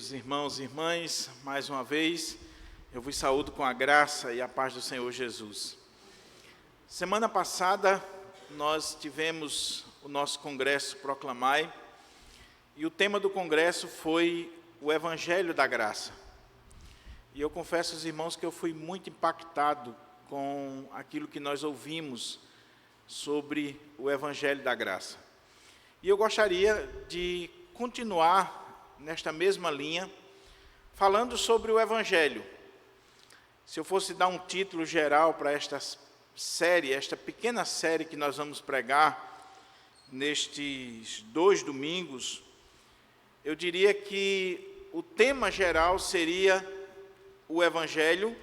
queridos irmãos e irmãs, mais uma vez eu vos saúdo com a graça e a paz do Senhor Jesus. Semana passada nós tivemos o nosso congresso Proclamai e o tema do congresso foi o Evangelho da Graça. E eu confesso aos irmãos que eu fui muito impactado com aquilo que nós ouvimos sobre o Evangelho da Graça. E eu gostaria de continuar nesta mesma linha, falando sobre o Evangelho. Se eu fosse dar um título geral para esta série, esta pequena série que nós vamos pregar nestes 2 domingos, eu diria que o tema geral seria o Evangelho,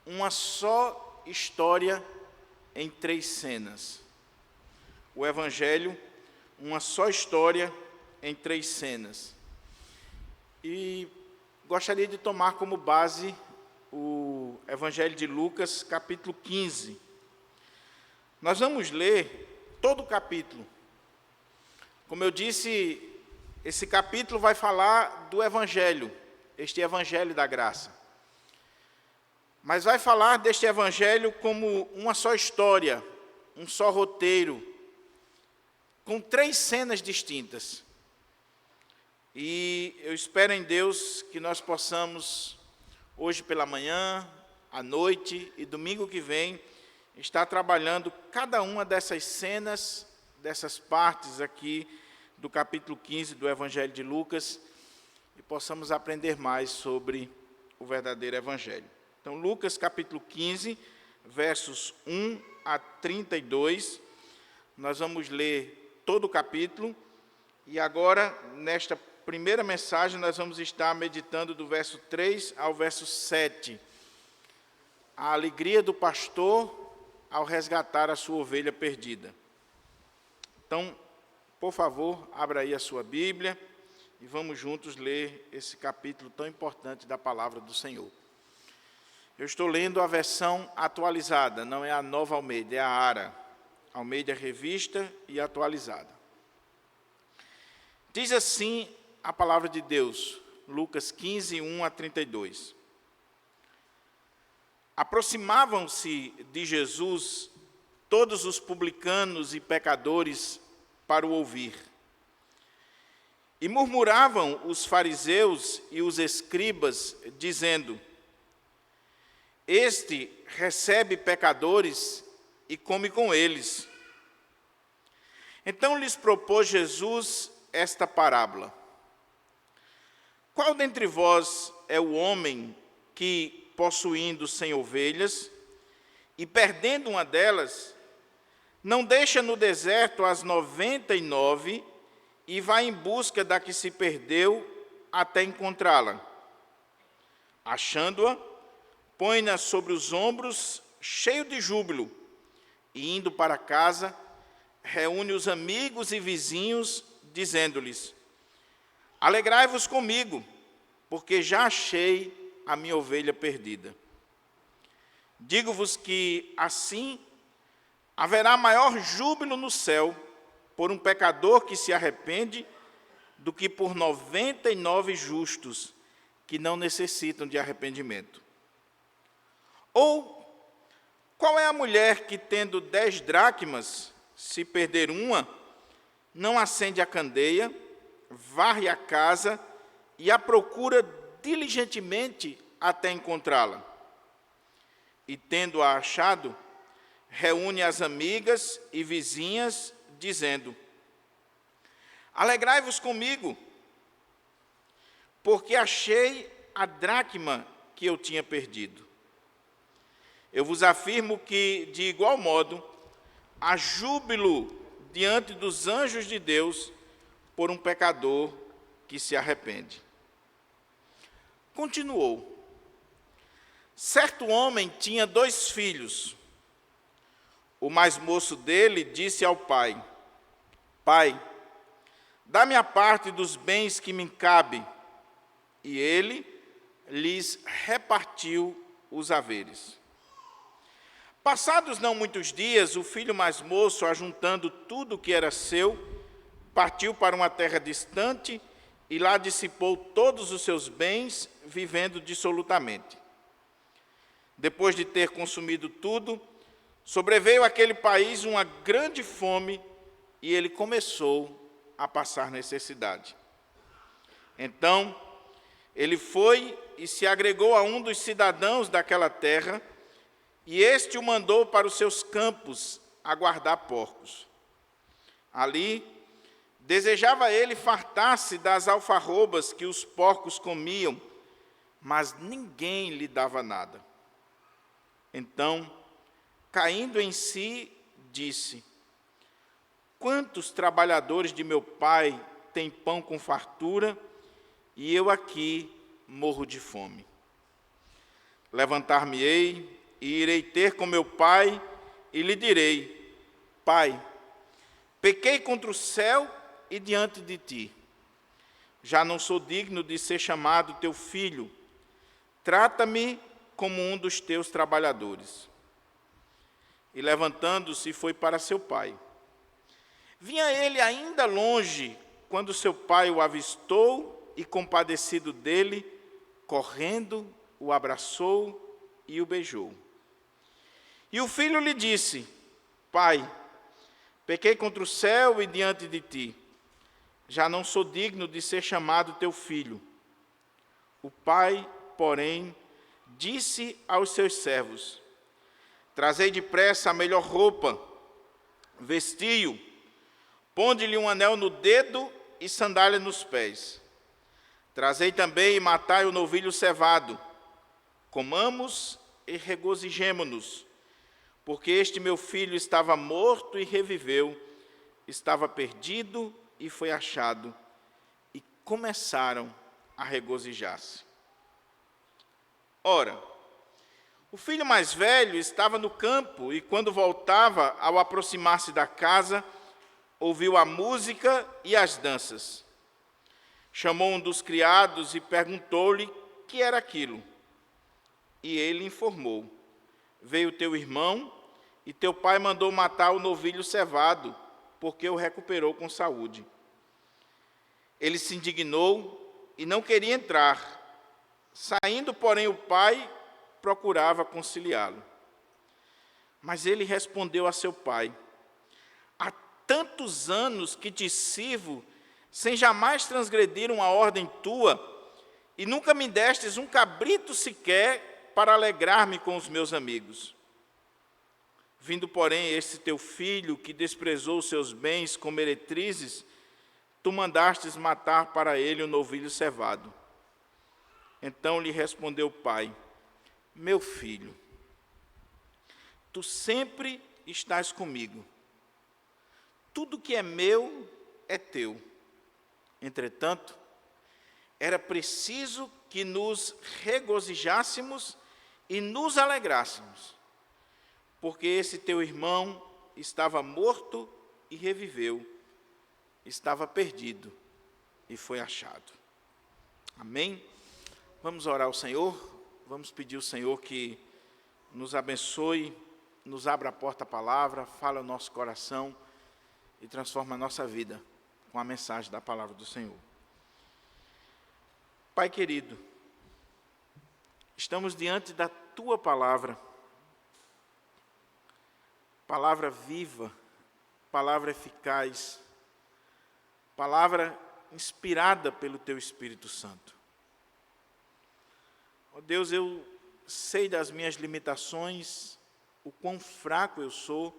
uma só história em 3 cenas. O Evangelho, uma só história em 3 cenas. E gostaria de tomar como base o Evangelho de Lucas, capítulo 15. Nós vamos ler todo o capítulo. Como eu disse, esse capítulo vai falar do Evangelho, este Evangelho da Graça. Mas vai falar deste Evangelho como uma só história, um só roteiro, com 3 cenas distintas. E eu espero em Deus que nós possamos, hoje pela manhã, à noite e domingo que vem, estar trabalhando cada uma dessas cenas, dessas partes aqui do capítulo 15 do Evangelho de Lucas, e possamos aprender mais sobre o verdadeiro Evangelho. Então, Lucas capítulo 15, versos 1 a 32, nós vamos ler todo o capítulo, e agora, nesta primeira mensagem, nós vamos estar meditando do verso 3 ao verso 7. A alegria do pastor ao resgatar a sua ovelha perdida. Então, por favor, abra aí a sua Bíblia e vamos juntos ler esse capítulo tão importante da palavra do Senhor. Eu estou lendo a versão atualizada, não é a Nova Almeida, é a ARA, Almeida Revista e Atualizada. Diz assim a palavra de Deus, Lucas 15, 1 a 32. Aproximavam-se de Jesus todos os publicanos e pecadores para o ouvir. E murmuravam os fariseus e os escribas, dizendo: Este recebe pecadores e come com eles. Então lhes propôs Jesus esta parábola. Qual dentre vós é o homem que, possuindo 100 ovelhas, e perdendo uma delas, não deixa no deserto as 99 e vai em busca da que se perdeu até encontrá-la? Achando-a, põe-na sobre os ombros, cheio de júbilo, e indo para casa, reúne os amigos e vizinhos, dizendo-lhes: Alegrai-vos comigo, porque já achei a minha ovelha perdida. Digo-vos que, assim, haverá maior júbilo no céu por um pecador que se arrepende do que por 99 justos que não necessitam de arrependimento. Ou, qual é a mulher que, tendo 10 dracmas, se perder uma, não acende a candeia, varre a casa e a procura diligentemente até encontrá-la? E, tendo-a achado, reúne as amigas e vizinhas, dizendo: Alegrai-vos comigo, porque achei a dracma que eu tinha perdido. Eu vos afirmo que, de igual modo, há júbilo diante dos anjos de Deus por um pecador que se arrepende. Continuou. Certo homem tinha 2 filhos. O mais moço dele disse ao pai: Pai, dá-me a parte dos bens que me cabe. E ele lhes repartiu os haveres. Passados não muitos dias, o filho mais moço, ajuntando tudo o que era seu, partiu para uma terra distante e lá dissipou todos os seus bens, vivendo dissolutamente. Depois de ter consumido tudo, sobreveio àquele país uma grande fome e ele começou a passar necessidade. Então, ele foi e se agregou a um dos cidadãos daquela terra, e este o mandou para os seus campos a guardar porcos. Ali, desejava ele fartar-se das alfarrobas que os porcos comiam, mas ninguém lhe dava nada. Então, caindo em si, disse: quantos trabalhadores de meu pai têm pão com fartura, e eu aqui morro de fome. Levantar-me-ei e irei ter com meu pai, e lhe direi: Pai, pequei contra o céu e diante de ti. Já não sou digno de ser chamado teu filho. Trata-me como um dos teus trabalhadores. E levantando-se, foi para seu pai. Vinha ele ainda longe, quando seu pai o avistou e, compadecido dele, correndo, o abraçou e o beijou. E o filho lhe disse: Pai, pequei contra o céu e diante de ti. Já não sou digno de ser chamado teu filho. O pai, porém, disse aos seus servos: trazei depressa a melhor roupa, vestiu, ponde-lhe um anel no dedo e sandália nos pés. Trazei também e matai o novilho cevado. Comamos e regozijemo-nos, porque este meu filho estava morto e reviveu, estava perdido e foi achado. E começaram a regozijar-se. Ora, o filho mais velho estava no campo e, quando voltava, ao aproximar-se da casa, ouviu a música e as danças. Chamou um dos criados e perguntou-lhe que era aquilo. E ele informou: veio teu irmão e teu pai mandou matar o novilho cevado, porque o recuperou com saúde. Ele se indignou e não queria entrar. Saindo, porém, o pai procurava conciliá-lo. Mas ele respondeu a seu pai: há tantos anos que te sirvo, sem jamais transgredir uma ordem tua, e nunca me destes um cabrito sequer para alegrar-me com os meus amigos. Vindo, porém, esse teu filho, que desprezou os seus bens com meretrizes, tu mandastes matar para ele o novilho cevado. Então lhe respondeu o pai: meu filho, tu sempre estás comigo. Tudo que é meu é teu. Entretanto, era preciso que nos regozijássemos e nos alegrássemos, porque esse teu irmão estava morto e reviveu, estava perdido e foi achado. Amém? Vamos orar ao Senhor, vamos pedir ao Senhor que nos abençoe, nos abra a porta à palavra, fale ao nosso coração e transforme a nossa vida com a mensagem da palavra do Senhor. Pai querido, estamos diante da Tua palavra, palavra viva, palavra eficaz, palavra inspirada pelo Teu Espírito Santo. Ó Deus, eu sei das minhas limitações, o quão fraco eu sou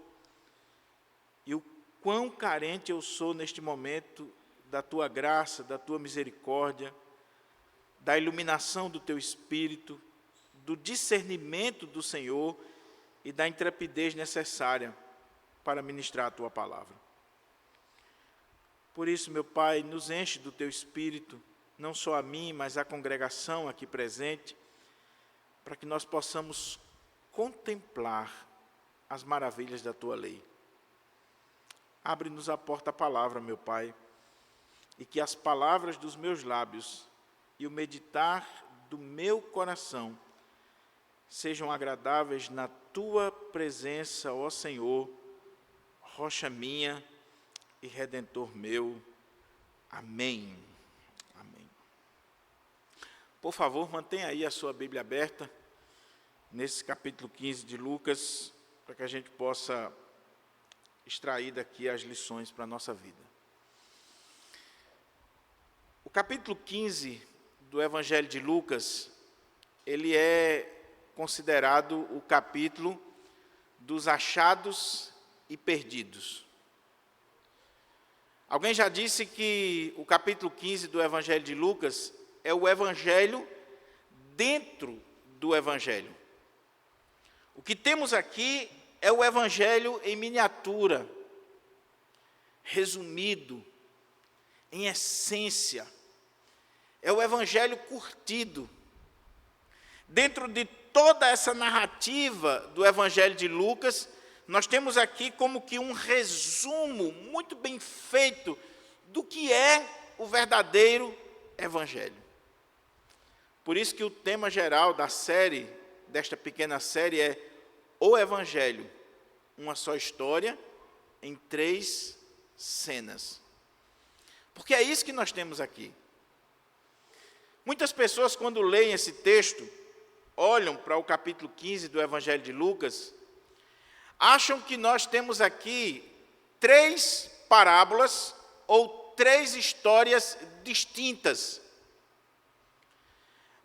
e o quão carente eu sou neste momento da Tua graça, da Tua misericórdia, da iluminação do Teu Espírito, do discernimento do Senhor e da intrepidez necessária para ministrar a Tua palavra. Por isso, meu Pai, nos enche do Teu Espírito, não só a mim, mas a congregação aqui presente, para que nós possamos contemplar as maravilhas da Tua lei. Abre-nos a porta à palavra, meu Pai, e que as palavras dos meus lábios e o meditar do meu coração sejam agradáveis na Tua presença, ó Senhor, rocha minha e Redentor meu. Amém. Amém. Por favor, mantenha aí a sua Bíblia aberta, nesse capítulo 15 de Lucas, para que a gente possa extrair daqui as lições para a nossa vida. O capítulo 15 do Evangelho de Lucas, ele é considerado o capítulo dos achados e perdidos. Alguém já disse que o capítulo 15 do Evangelho de Lucas é o Evangelho dentro do Evangelho. O que temos aqui é o Evangelho em miniatura, resumido, em essência. É o Evangelho curtido. Dentro de toda essa narrativa do Evangelho de Lucas, nós temos aqui como que um resumo muito bem feito do que é o verdadeiro Evangelho. Por isso que o tema geral da série, desta pequena série, é o Evangelho, uma só história em 3 cenas. Porque é isso que nós temos aqui. Muitas pessoas, quando leem esse texto, olham para o capítulo 15 do Evangelho de Lucas, acham que nós temos aqui 3 parábolas ou 3 histórias distintas.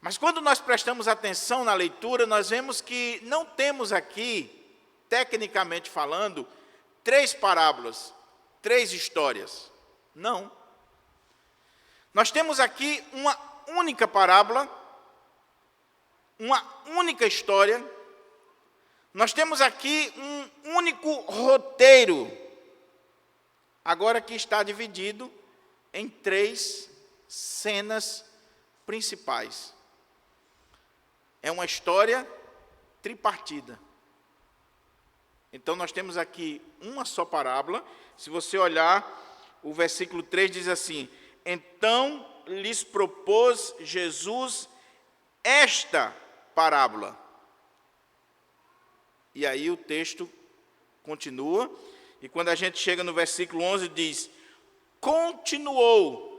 Mas quando nós prestamos atenção na leitura, nós vemos que não temos aqui, tecnicamente falando, 3 parábolas, 3 histórias. Não. Nós temos aqui uma única parábola, uma única história. Nós temos aqui um único roteiro, agora que está dividido em 3 cenas principais. É uma história tripartida. Então, nós temos aqui uma só parábola. Se você olhar, o versículo 3 diz assim: então lhes propôs Jesus esta parábola. E aí o texto continua, e quando a gente chega no versículo 11, diz: continuou.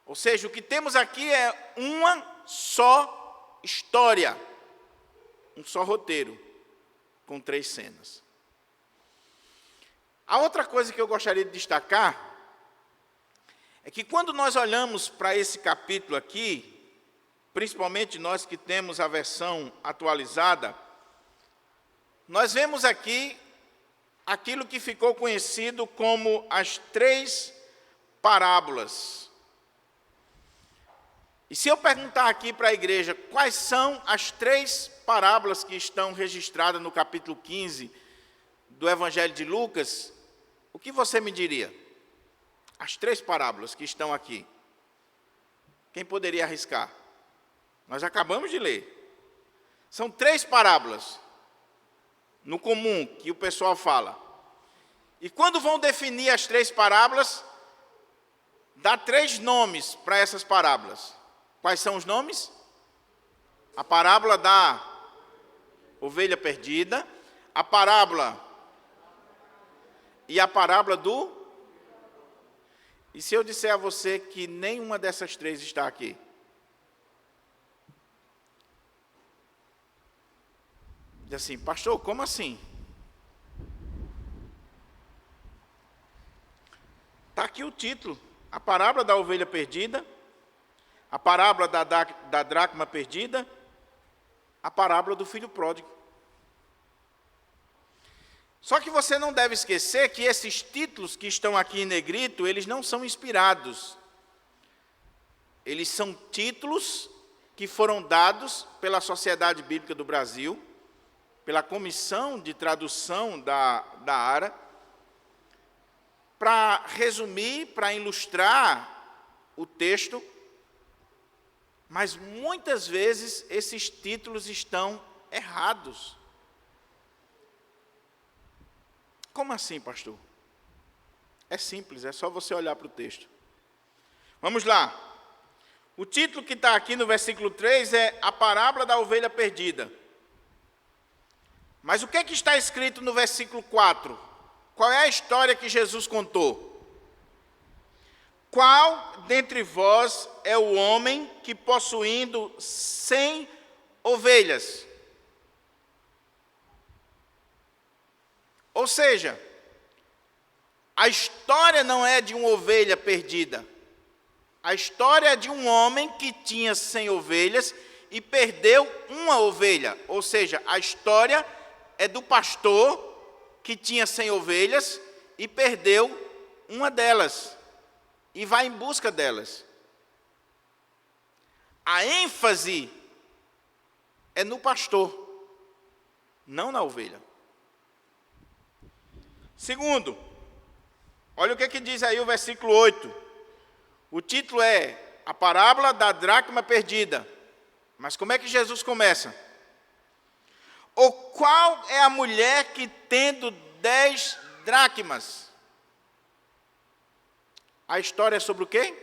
Ou seja, o que temos aqui é uma só história, um só roteiro, com 3 cenas. A outra coisa que eu gostaria de destacar é que quando nós olhamos para esse capítulo aqui, principalmente nós que temos a versão atualizada, nós vemos aqui aquilo que ficou conhecido como as 3 parábolas. E se eu perguntar aqui para a igreja quais são as 3 parábolas que estão registradas no capítulo 15 do Evangelho de Lucas, o que você me diria? As 3 parábolas que estão aqui. Quem poderia arriscar? Nós acabamos de ler. São 3 parábolas, no comum, que o pessoal fala. E quando vão definir as 3 parábolas, dá 3 nomes para essas parábolas. Quais são os nomes? A parábola da ovelha perdida, a parábola e a parábola do... E se eu disser a você que nenhuma dessas 3 está aqui? Diz assim: pastor, como assim? Está aqui o título: a parábola da ovelha perdida, a parábola da dracma perdida, a parábola do filho pródigo. Só que você não deve esquecer que esses títulos que estão aqui em negrito, eles não são inspirados. Eles são títulos que foram dados pela Sociedade Bíblica do Brasil, pela Comissão de Tradução da ARA, para resumir, para ilustrar o texto, mas muitas vezes esses títulos estão errados. Como assim, pastor? É simples, é só você olhar para o texto. Vamos lá. O título que está aqui no versículo 3 é a parábola da ovelha perdida. Mas o que é que está escrito no versículo 4? Qual é a história que Jesus contou? qual dentre vós é o homem que, possuindo 100 ovelhas? Ou seja, a história não é de uma ovelha perdida. A história é de um homem que tinha 100 ovelhas e perdeu uma ovelha. Ou seja, a história é do pastor que tinha 100 ovelhas e perdeu uma delas. E vai em busca delas. A ênfase é no pastor, não na ovelha. Segundo, olha o que diz aí o versículo 8. O título é A Parábola da Dracma Perdida. Mas como é que Jesus começa? Ou qual é a mulher que, tendo 10 dracmas? A história é sobre o quê?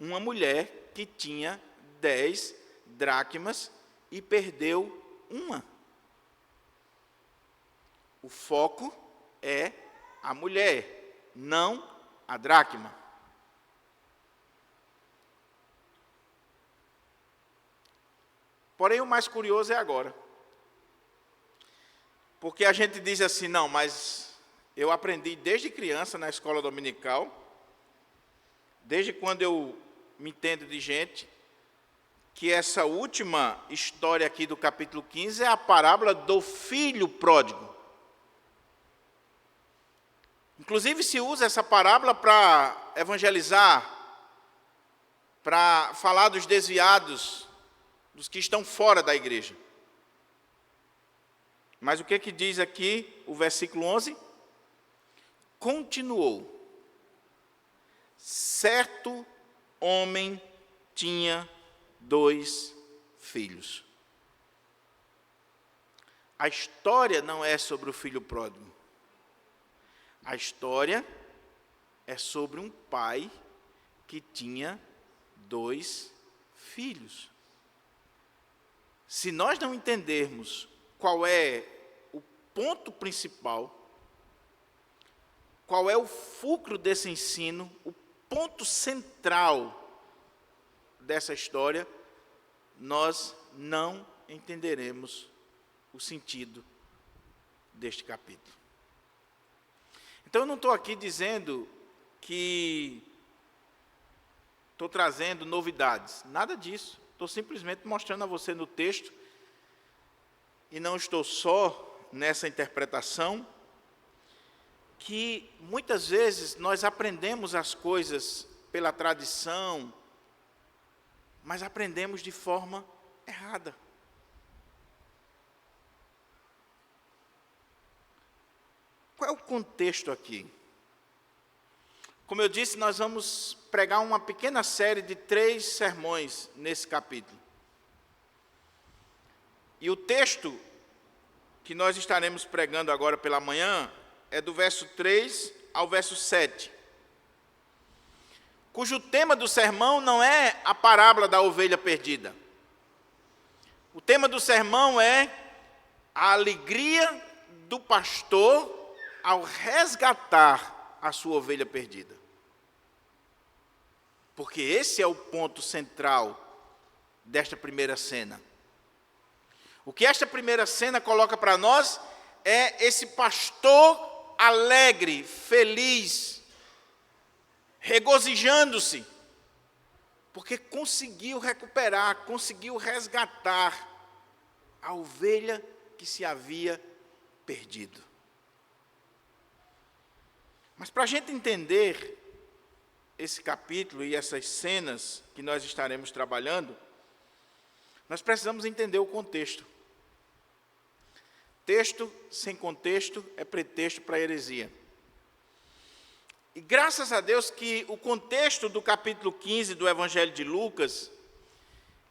Uma mulher que tinha 10 dracmas e perdeu uma. O foco é a mulher, não a dracma. Porém, o mais curioso é agora. Porque a gente diz assim, não, mas eu aprendi desde criança na escola dominical, desde quando eu me entendo de gente, que essa última história aqui do capítulo 15 é a parábola do filho pródigo. Inclusive se usa essa parábola para evangelizar, para falar dos desviados, dos que estão fora da igreja. Mas o que diz aqui o versículo 11? Continuou. Certo homem tinha 2 filhos. A história não é sobre o filho pródigo. A história é sobre um pai que tinha 2 filhos. Se nós não entendermos qual é o ponto principal, qual é o fulcro desse ensino, o ponto central dessa história, nós não entenderemos o sentido deste capítulo. Então, eu não estou aqui dizendo que estou trazendo novidades, nada disso. Estou simplesmente mostrando a você no texto, e não estou só nessa interpretação, que muitas vezes nós aprendemos as coisas pela tradição, mas aprendemos de forma errada. Qual é o contexto aqui? Como eu disse, nós vamos pregar uma pequena série de 3 sermões nesse capítulo. E o texto que nós estaremos pregando agora pela manhã é do verso 3 ao verso 7. Cujo tema do sermão não é a parábola da ovelha perdida. O tema do sermão é a alegria do pastor ao resgatar a sua ovelha perdida. Porque esse é o ponto central desta primeira cena. O que esta primeira cena coloca para nós é esse pastor alegre, feliz, regozijando-se, porque conseguiu recuperar, conseguiu resgatar a ovelha que se havia perdido. Mas para a gente entender esse capítulo e essas cenas que nós estaremos trabalhando, nós precisamos entender o contexto. Texto sem contexto é pretexto para heresia. E graças a Deus que o contexto do capítulo 15 do Evangelho de Lucas,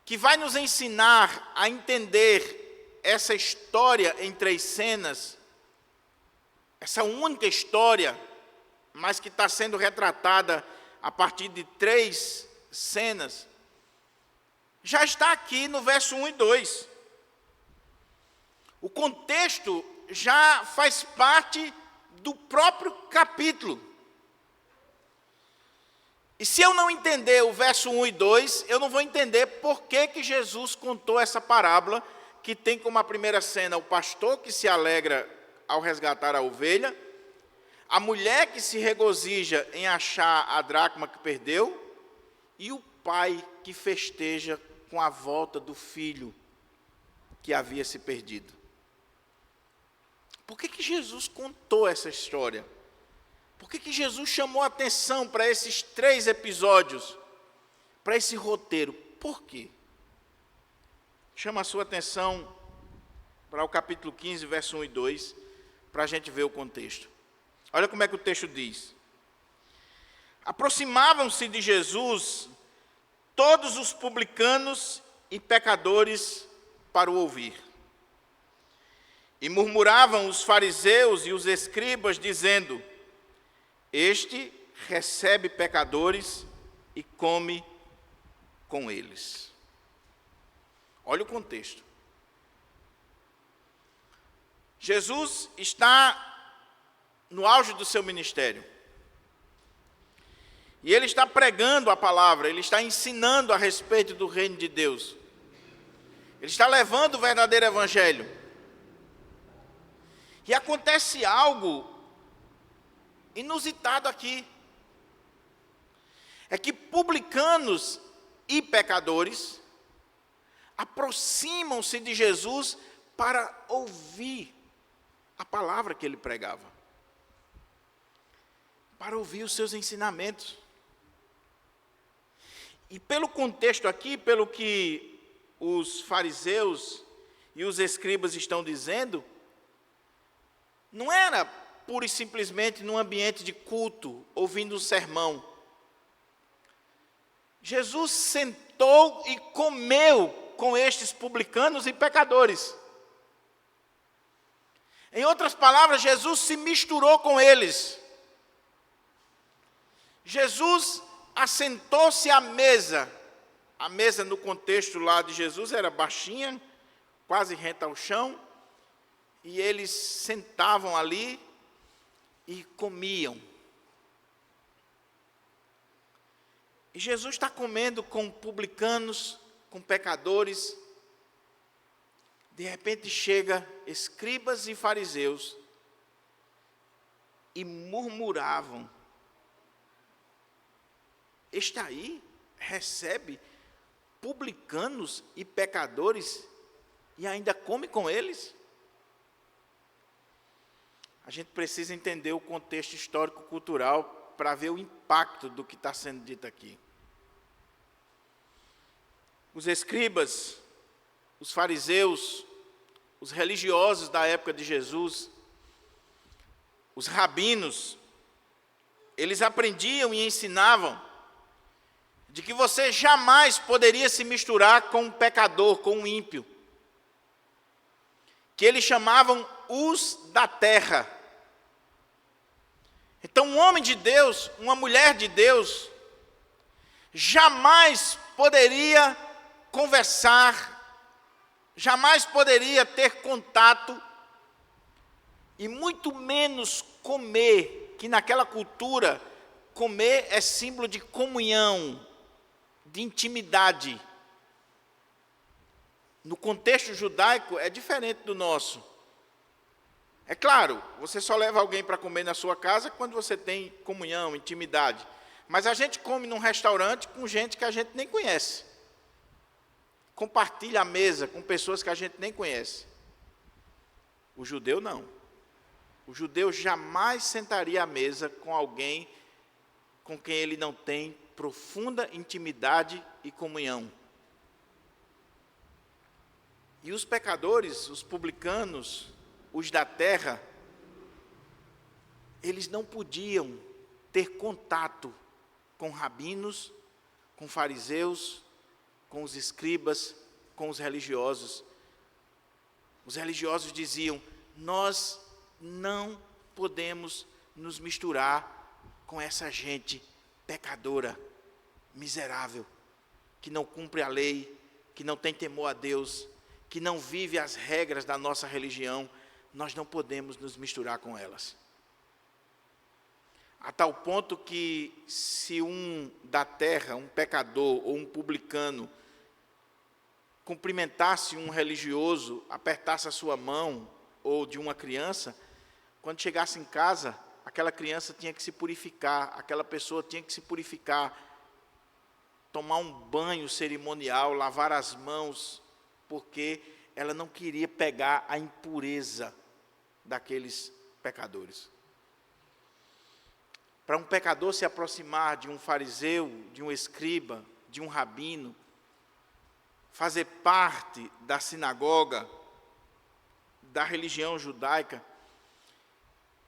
que vai nos ensinar a entender essa história em 3 cenas, essa única história, mas que está sendo retratada a partir de 3 cenas, já está aqui no verso 1 e 2. O contexto já faz parte do próprio capítulo. E se eu não entender o verso 1 e 2, eu não vou entender por que Jesus contou essa parábola, que tem como a primeira cena o pastor que se alegra ao resgatar a ovelha, a mulher que se regozija em achar a dracma que perdeu, e o pai que festeja com a volta do filho que havia se perdido. Por que Jesus contou essa história? Por que Jesus chamou a atenção para esses 3 episódios, para esse roteiro? Por quê? Chama a sua atenção para o capítulo 15, verso 1 e 2, para a gente ver o contexto. Olha como é que o texto diz. Aproximavam-se de Jesus todos os publicanos e pecadores para o ouvir. E murmuravam os fariseus e os escribas, dizendo: este recebe pecadores e come com eles. Olha o contexto. Jesus está no auge do seu ministério. E ele está pregando a palavra, ele está ensinando a respeito do reino de Deus. Ele está levando o verdadeiro evangelho. E acontece algo inusitado aqui. É que publicanos e pecadores aproximam-se de Jesus para ouvir a palavra que ele pregava, para ouvir os seus ensinamentos. E pelo contexto aqui, pelo que os fariseus e os escribas estão dizendo, não era pura e simplesmente num ambiente de culto, ouvindo um sermão. Jesus sentou e comeu com estes publicanos e pecadores. Em outras palavras, Jesus se misturou com eles. Jesus assentou-se à mesa. A mesa, no contexto lá de Jesus, era baixinha, quase reta ao chão, e eles sentavam ali e comiam. E Jesus está comendo com publicanos, com pecadores. De repente chega escribas e fariseus e murmuravam: este aí recebe publicanos e pecadores e ainda come com eles? A gente precisa entender o contexto histórico-cultural para ver o impacto do que está sendo dito aqui. Os escribas, os fariseus, os religiosos da época de Jesus, os rabinos, eles aprendiam e ensinavam de que você jamais poderia se misturar com um pecador, com um ímpio, que eles chamavam os da terra. Então, um homem de Deus, uma mulher de Deus, jamais poderia conversar, jamais poderia ter contato, e muito menos comer, que naquela cultura, comer é símbolo de comunhão, de intimidade. No contexto judaico é diferente do nosso. É claro, você só leva alguém para comer na sua casa quando você tem comunhão, intimidade. Mas a gente come num restaurante com gente que a gente nem conhece. Compartilha a mesa com pessoas que a gente nem conhece. O judeu não. O judeu jamais sentaria à mesa com alguém com quem ele não tem profunda intimidade e comunhão. E os pecadores, os publicanos, os da terra, eles não podiam ter contato com rabinos, com fariseus, com os escribas, com os religiosos. Os religiosos diziam: nós não podemos nos misturar com essa gente pecadora, miserável, que não cumpre a lei, que não tem temor a Deus, que não vive as regras da nossa religião. Nós não podemos nos misturar com elas. a tal ponto que se um da terra, um pecador ou um publicano, cumprimentasse um religioso, apertasse a sua mão, ou de uma criança, quando chegasse em casa, aquela criança tinha que se purificar, aquela pessoa tinha que se purificar, tomar um banho cerimonial, lavar as mãos, porque ela não queria pegar a impureza daqueles pecadores. Para um pecador se aproximar de um fariseu, de um escriba, de um rabino, fazer parte da sinagoga, da religião judaica,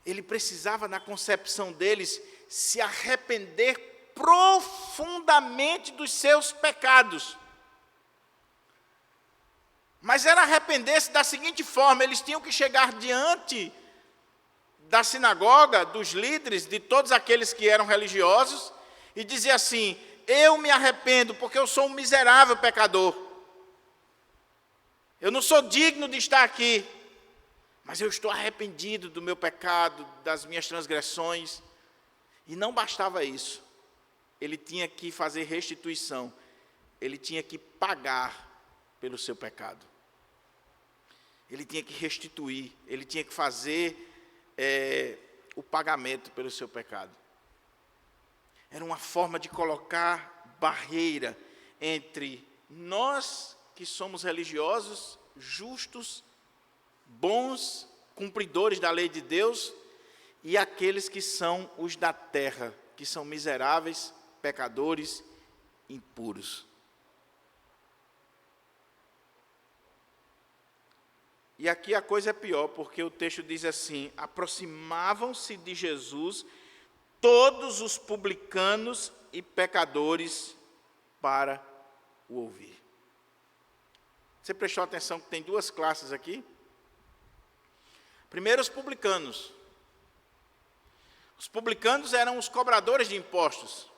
ele precisava, na concepção deles, se arrepender profundamente dos seus pecados. Mas era arrepender-se da seguinte forma: eles tinham que chegar diante da sinagoga, dos líderes, de todos aqueles que eram religiosos, e dizer assim: eu me arrependo porque eu sou um miserável pecador. Eu não sou digno de estar aqui, mas eu estou arrependido do meu pecado, das minhas transgressões. E não bastava isso. Ele tinha que fazer restituição. Ele tinha que pagar pelo seu pecado. Ele tinha que restituir. Ele tinha que fazer o pagamento pelo seu pecado. Era uma forma de colocar barreira entre nós, que somos religiosos, justos, bons, cumpridores da lei de Deus, e aqueles que são os da terra, que são miseráveis, pecadores, impuros. E aqui a coisa é pior, porque o texto diz assim: aproximavam-se de Jesus todos os publicanos e pecadores para o ouvir. Você prestou atenção que tem duas classes aqui? Primeiro, os publicanos. Os publicanos eram os cobradores de impostos.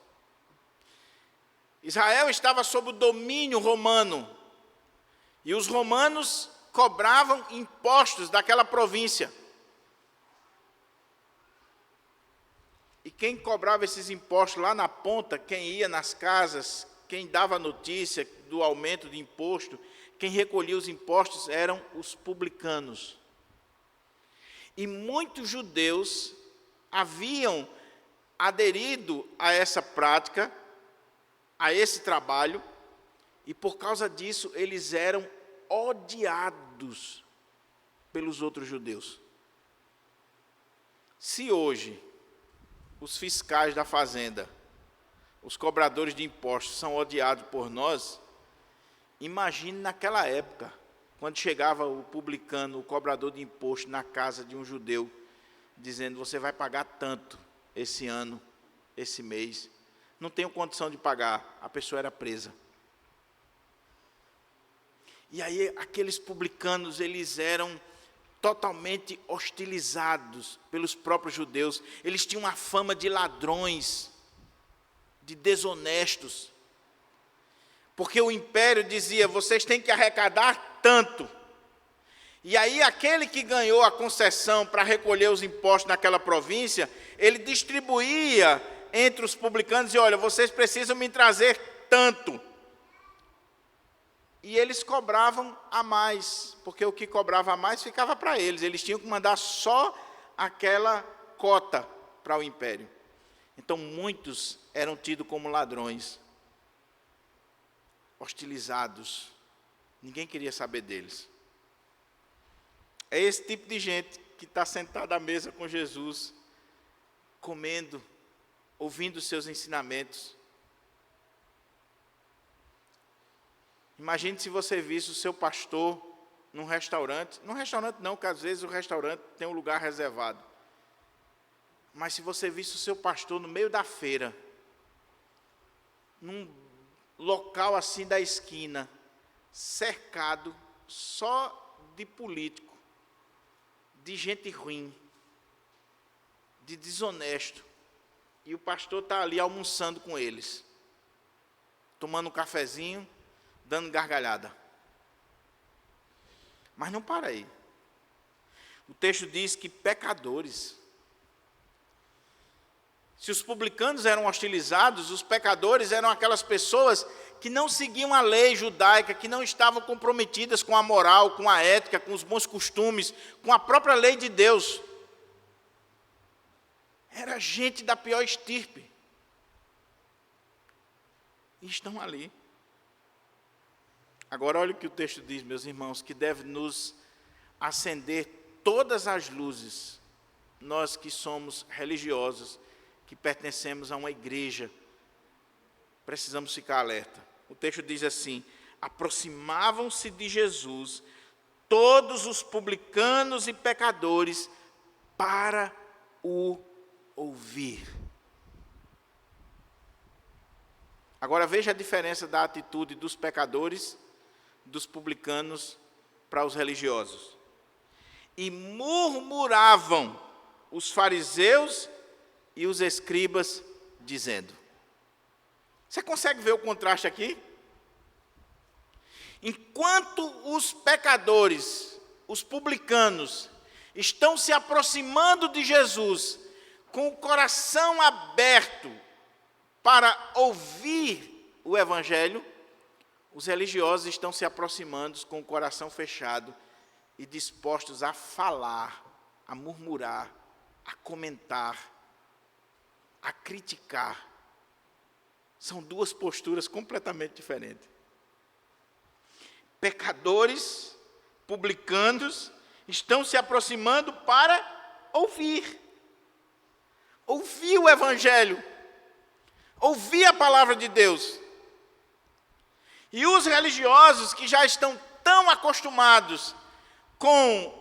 Israel estava sob o domínio romano, e os romanos cobravam impostos daquela província. E quem cobrava esses impostos lá na ponta, quem ia nas casas, quem dava notícia do aumento de imposto, quem recolhia os impostos eram os publicanos. E muitos judeus haviam aderido a essa prática, a esse trabalho, e por causa disso eles eram odiados pelos outros judeus. Se hoje os fiscais da fazenda, os cobradores de impostos são odiados por nós, imagine naquela época, quando chegava o publicano, o cobrador de imposto na casa de um judeu, dizendo: você vai pagar tanto esse ano, esse mês. Não tenho condição de pagar. A pessoa era presa. E aí aqueles publicanos, eles eram totalmente hostilizados pelos próprios judeus. Eles tinham uma fama de ladrões, de desonestos. Porque o império dizia: vocês têm que arrecadar tanto. E aí aquele que ganhou a concessão para recolher os impostos naquela província, ele distribuía entre os publicanos e: olha, vocês precisam me trazer tanto. E eles cobravam a mais, porque o que cobrava a mais ficava para eles. Eles tinham que mandar só aquela cota para o império. Então muitos eram tidos como ladrões, hostilizados. Ninguém queria saber deles. É esse tipo de gente que está sentado à mesa com Jesus, comendo, ouvindo os seus ensinamentos. Imagine se você visse o seu pastor num restaurante não, porque às vezes o restaurante tem um lugar reservado. Mas se você visse o seu pastor no meio da feira, num local assim da esquina, cercado só de político, de gente ruim, de desonesto, e o pastor está ali almoçando com eles, tomando um cafezinho, dando gargalhada. Mas não para aí. O texto diz que pecadores. Se os publicanos eram hostilizados, os pecadores eram aquelas pessoas que não seguiam a lei judaica, que não estavam comprometidas com a moral, com a ética, com os bons costumes, com a própria lei de Deus. Era gente da pior estirpe. E estão ali. Agora olha o que o texto diz, meus irmãos, que deve nos acender todas as luzes, nós que somos religiosos, que pertencemos a uma igreja, precisamos ficar alerta. O texto diz assim: aproximavam-se de Jesus todos os publicanos e pecadores para o ouvir. Agora veja a diferença da atitude dos pecadores, dos publicanos para os religiosos. E murmuravam os fariseus e os escribas, dizendo. Você consegue ver o contraste aqui? Enquanto os pecadores, os publicanos, estão se aproximando de Jesus com o coração aberto para ouvir o Evangelho, os religiosos estão se aproximando com o coração fechado e dispostos a falar, a murmurar, a comentar, a criticar. São duas posturas completamente diferentes. Pecadores, publicanos, estão se aproximando para ouvir. Ouvir o Evangelho. Ouvir a palavra de Deus. E os religiosos que já estão tão acostumados com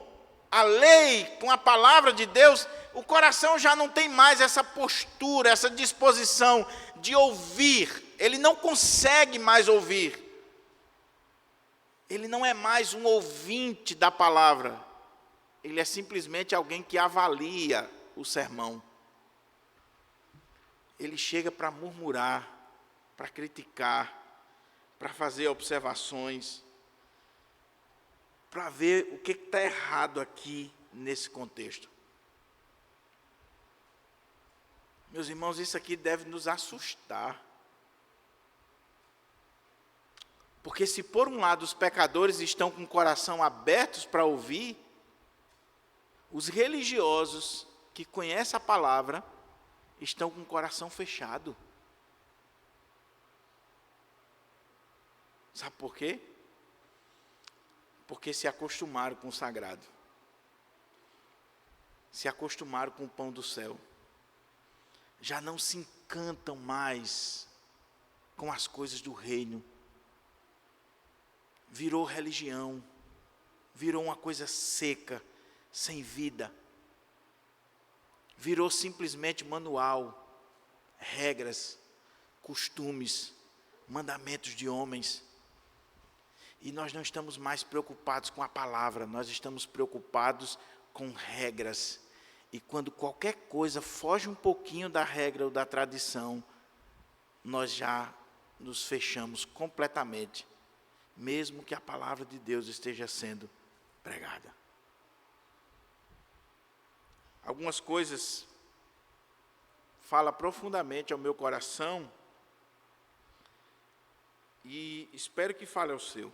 a lei, com a palavra de Deus, o coração já não tem mais essa postura, essa disposição de ouvir. Ele não consegue mais ouvir. Ele não é mais um ouvinte da palavra. Ele é simplesmente alguém que avalia o sermão. Ele chega para murmurar, para criticar, para fazer observações, para ver o que está errado aqui nesse contexto. Meus irmãos, isso aqui deve nos assustar. Porque se por um lado os pecadores estão com o coração abertos para ouvir, os religiosos que conhecem a palavra estão com o coração fechado. Sabe por quê? Porque se acostumaram com o sagrado. Se acostumaram com o pão do céu. Já não se encantam mais com as coisas do reino. Virou religião. Virou uma coisa seca, sem vida. Virou simplesmente manual, regras, costumes, mandamentos de homens. E nós não estamos mais preocupados com a palavra, nós estamos preocupados com regras. E quando qualquer coisa foge um pouquinho da regra ou da tradição, nós já nos fechamos completamente, mesmo que a palavra de Deus esteja sendo pregada. Algumas coisas falam profundamente ao meu coração e espero que fale ao seu.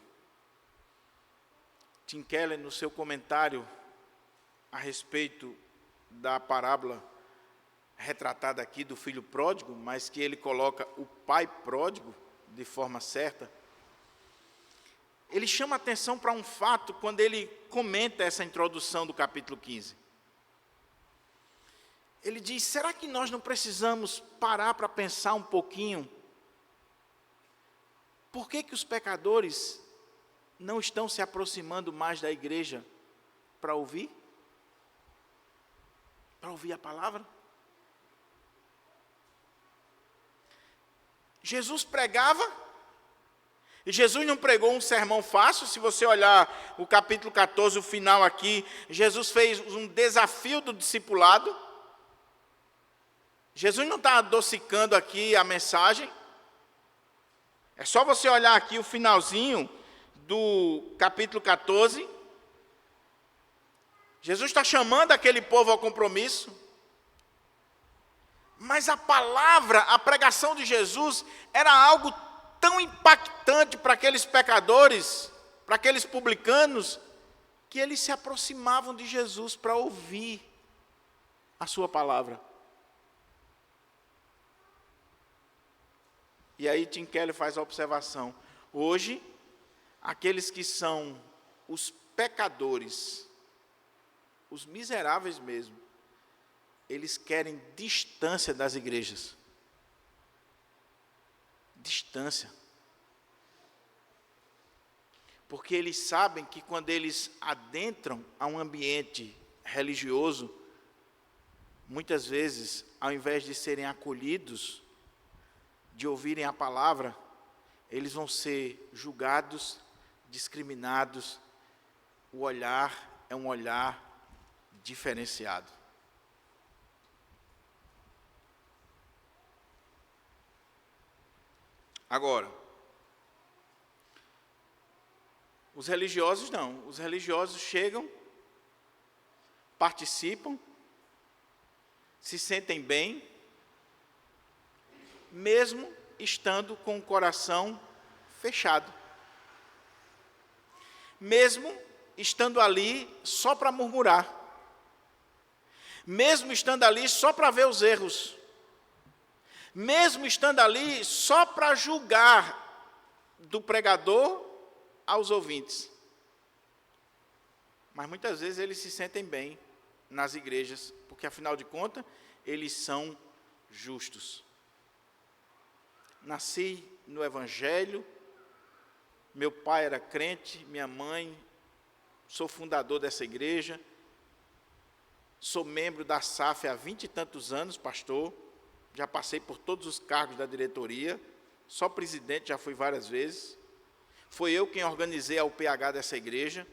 Tim Keller, no seu comentário a respeito da parábola retratada aqui do filho pródigo, mas que ele coloca o pai pródigo de forma certa, ele chama atenção para um fato quando ele comenta essa introdução do capítulo 15. Ele diz, será que nós não precisamos parar para pensar um pouquinho? Por que os pecadores não estão se aproximando mais da igreja para ouvir? Para ouvir a palavra? Jesus pregava, e Jesus não pregou um sermão fácil. Se você olhar o capítulo 14, o final aqui, Jesus fez um desafio do discipulado. Jesus não está adocicando aqui a mensagem. É só você olhar aqui o finalzinho do capítulo 14. Jesus está chamando aquele povo ao compromisso. Mas a palavra, a pregação de Jesus era algo tão impactante para aqueles pecadores, para aqueles publicanos, que eles se aproximavam de Jesus para ouvir a sua palavra. E aí Tim Keller faz a observação: hoje, aqueles que são os pecadores, os miseráveis mesmo, eles querem distância das igrejas. Distância. Porque eles sabem que quando eles adentram a um ambiente religioso, muitas vezes, ao invés de serem acolhidos, de ouvirem a palavra, eles vão ser julgados, discriminados. O olhar é um olhar diferenciado. Agora, os religiosos não. Os religiosos chegam, participam, se sentem bem, mesmo estando com o coração fechado. Mesmo estando ali só para murmurar. Mesmo estando ali só para ver os erros. Mesmo estando ali só para julgar do pregador aos ouvintes. Mas muitas vezes eles se sentem bem nas igrejas, porque afinal de contas, eles são justos. Nasci no Evangelho, meu pai era crente, minha mãe, sou fundador dessa igreja, sou membro da SAF há 20 e tantos anos, pastor, já passei por todos os cargos da diretoria, só presidente já fui várias vezes, foi eu quem organizei a UPH dessa igreja,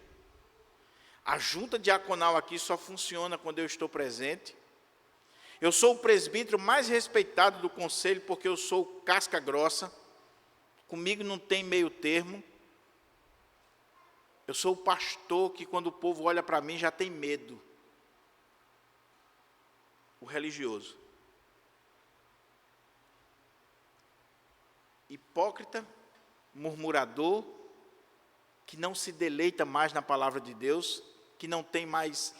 a junta diaconal aqui só funciona quando eu estou presente, eu sou o presbítero mais respeitado do conselho porque eu sou casca grossa, comigo não tem meio termo, eu sou o pastor que quando o povo olha para mim já tem medo, o religioso. Hipócrita, murmurador, que não se deleita mais na palavra de Deus, que não tem mais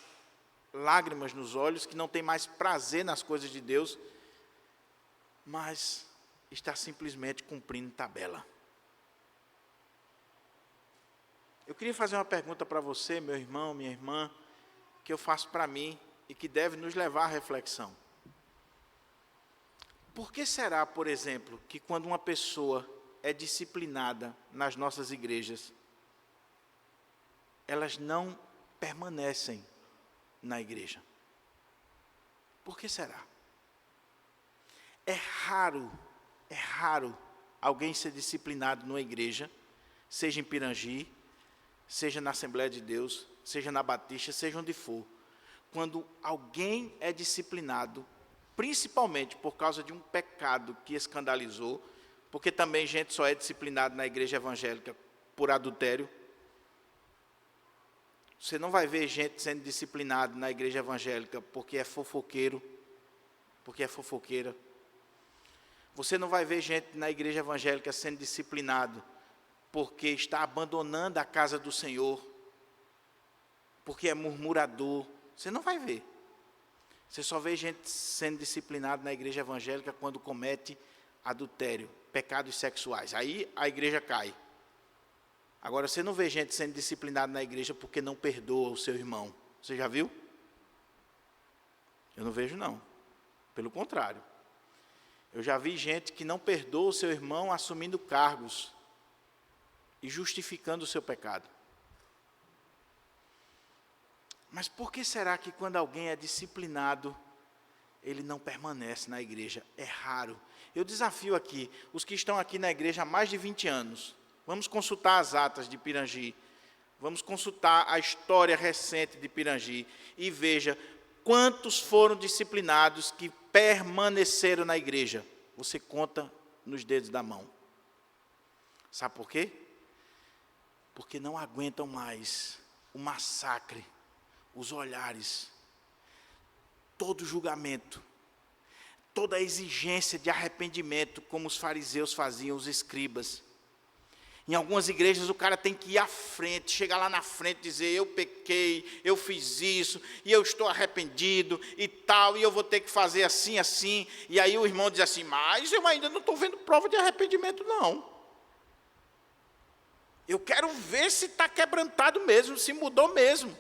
lágrimas nos olhos, que não tem mais prazer nas coisas de Deus, mas está simplesmente cumprindo tabela. Eu queria fazer uma pergunta para você, meu irmão, minha irmã, que eu faço para mim e que deve nos levar à reflexão. Por que será, por exemplo, que quando uma pessoa é disciplinada nas nossas igrejas, elas não permanecem na igreja? Por que será? É raro alguém ser disciplinado numa igreja, seja em Pirangi, seja na Assembleia de Deus, seja na Batista, seja onde for. Quando alguém é disciplinado, principalmente por causa de um pecado que escandalizou, porque também gente só é disciplinada na igreja evangélica por adultério. Você não vai ver gente sendo disciplinada na igreja evangélica porque é fofoqueiro, porque é fofoqueira. Você não vai ver gente na igreja evangélica sendo disciplinado porque está abandonando a casa do Senhor, porque é murmurador. Você não vai ver. Você só vê gente sendo disciplinada na igreja evangélica quando comete adultério, pecados sexuais. Aí a igreja cai. Agora, você não vê gente sendo disciplinada na igreja porque não perdoa o seu irmão. Você já viu? Eu não vejo, não. Pelo contrário. Eu já vi gente que não perdoa o seu irmão assumindo cargos e justificando o seu pecado. Mas por que será que quando alguém é disciplinado, ele não permanece na igreja? É raro. Eu desafio aqui, os que estão aqui na igreja há mais de 20 anos, vamos consultar as atas de Pirangi, vamos consultar a história recente de Pirangi e veja quantos foram disciplinados que permaneceram na igreja. Você conta nos dedos da mão. Sabe por quê? Porque não aguentam mais o massacre, os olhares, todo julgamento, toda a exigência de arrependimento, como os fariseus faziam, os escribas. Em algumas igrejas o cara tem que ir à frente, chegar lá na frente e dizer, eu pequei, eu fiz isso, e eu estou arrependido e tal, e eu vou ter que fazer assim, assim. E aí o irmão diz assim, mas eu ainda não estou vendo prova de arrependimento, não. Eu quero ver se está quebrantado mesmo, se mudou mesmo.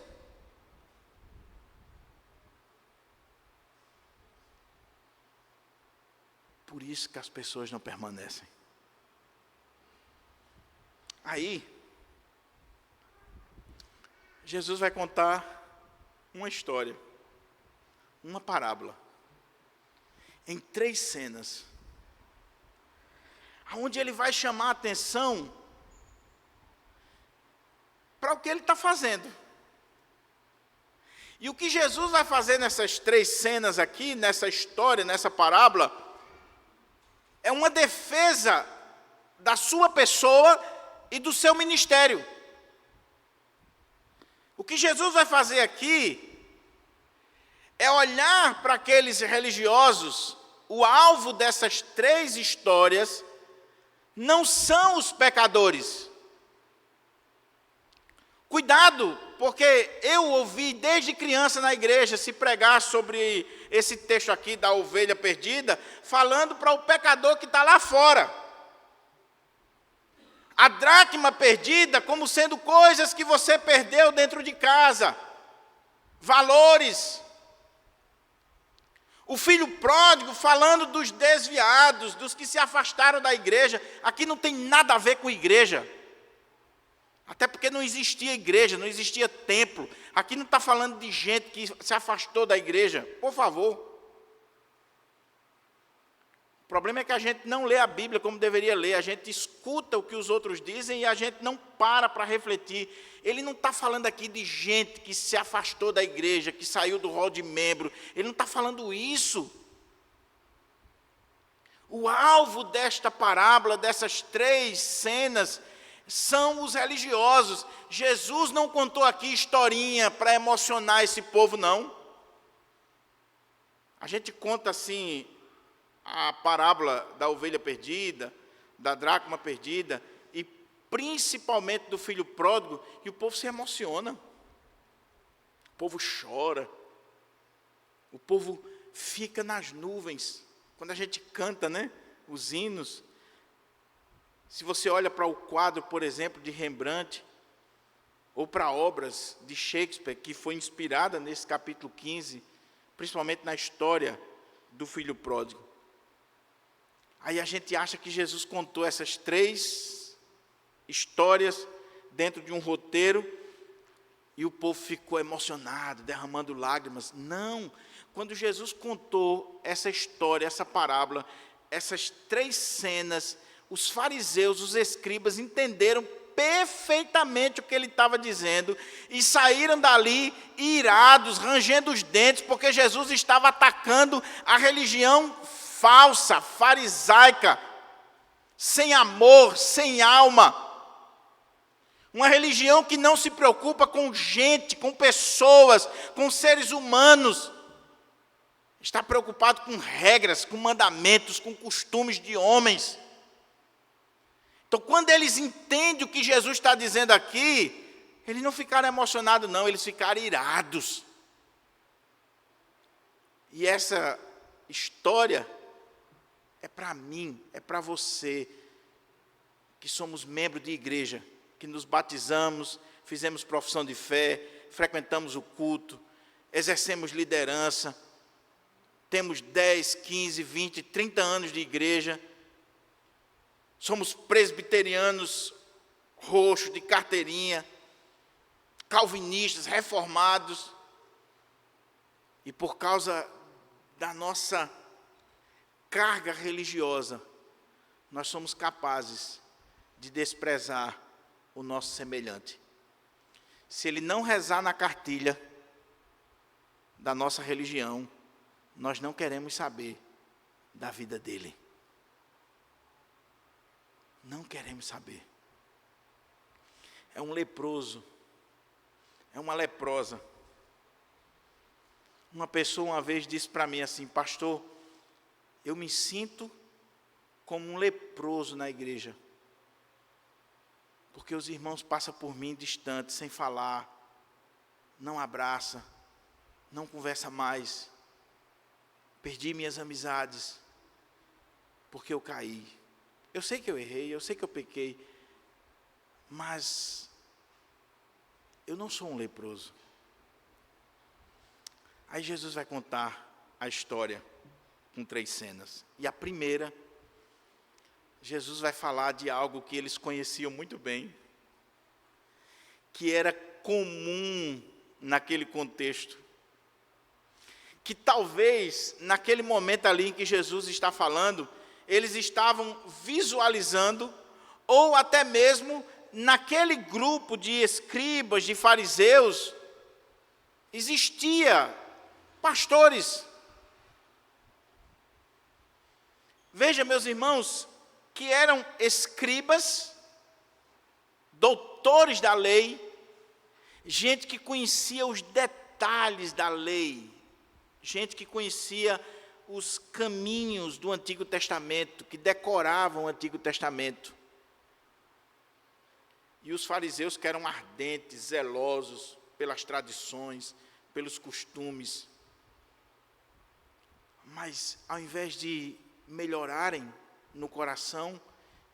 Por isso que as pessoas não permanecem. Aí, Jesus vai contar uma história, uma parábola, em 3 cenas, onde ele vai chamar a atenção para o que ele está fazendo. E o que Jesus vai fazer nessas 3 cenas aqui, nessa história, nessa parábola, é uma defesa da sua pessoa e do seu ministério. O que Jesus vai fazer aqui é olhar para aqueles religiosos, o alvo dessas 3 histórias não são os pecadores. Cuidado, porque eu ouvi desde criança na igreja se pregar sobre esse texto aqui da ovelha perdida, falando para o pecador que está lá fora. A dracma perdida como sendo coisas que você perdeu dentro de casa, valores. O filho pródigo falando dos desviados, dos que se afastaram da igreja. Aqui não tem nada a ver com igreja. Até porque não existia igreja, não existia templo. Aqui não está falando de gente que se afastou da igreja. Por favor. O problema é que a gente não lê a Bíblia como deveria ler. A gente escuta o que os outros dizem e a gente não para refletir. Ele não está falando aqui de gente que se afastou da igreja, que saiu do rol de membro. Ele não está falando isso. O alvo desta parábola, dessas 3 cenas, são os religiosos. Jesus não contou aqui historinha para emocionar esse povo, não. A gente conta assim a parábola da ovelha perdida, da dracma perdida, e principalmente do filho pródigo, e o povo se emociona. O povo chora. O povo fica nas nuvens. Quando a gente canta, né, os hinos. Se você olha para o quadro, por exemplo, de Rembrandt, ou para obras de Shakespeare, que foi inspirada nesse capítulo 15, principalmente na história do filho pródigo. Aí a gente acha que Jesus contou essas 3 histórias dentro de um roteiro, e o povo ficou emocionado, derramando lágrimas. Não, quando Jesus contou essa história, essa parábola, essas 3 cenas, os fariseus, os escribas, entenderam perfeitamente o que ele estava dizendo e saíram dali irados, rangendo os dentes, porque Jesus estava atacando a religião falsa, farisaica, sem amor, sem alma. Uma religião que não se preocupa com gente, com pessoas, com seres humanos. Está preocupado com regras, com mandamentos, com costumes de homens. Então, quando eles entendem o que Jesus está dizendo aqui, eles não ficaram emocionados, não, eles ficaram irados. E essa história é para mim, é para você, que somos membros de igreja, que nos batizamos, fizemos profissão de fé, frequentamos o culto, exercemos liderança, temos 10, 15, 20, 30 anos de igreja, somos presbiterianos roxos, de carteirinha, calvinistas, reformados, e por causa da nossa carga religiosa, nós somos capazes de desprezar o nosso semelhante. Se ele não rezar na cartilha da nossa religião, nós não queremos saber da vida dele. Não queremos saber. É um leproso, é uma leprosa. Uma pessoa uma vez disse para mim assim: pastor, eu me sinto como um leproso na igreja. Porque os irmãos passam por mim distante, sem falar, não abraça, não conversa mais. Perdi minhas amizades, porque eu caí. Eu sei que eu errei, eu sei que eu pequei, mas eu não sou um leproso. Aí Jesus vai contar a história com 3 cenas. E a primeira, Jesus vai falar de algo que eles conheciam muito bem, que era comum naquele contexto, que talvez naquele momento ali em que Jesus está falando, eles estavam visualizando, ou até mesmo naquele grupo de escribas, de fariseus, existia pastores. Veja, meus irmãos, que eram escribas, doutores da lei, gente que conhecia os detalhes da lei, gente que conhecia os caminhos do Antigo Testamento, que decoravam o Antigo Testamento. E os fariseus que eram ardentes, zelosos pelas tradições, pelos costumes. Mas ao invés de melhorarem no coração,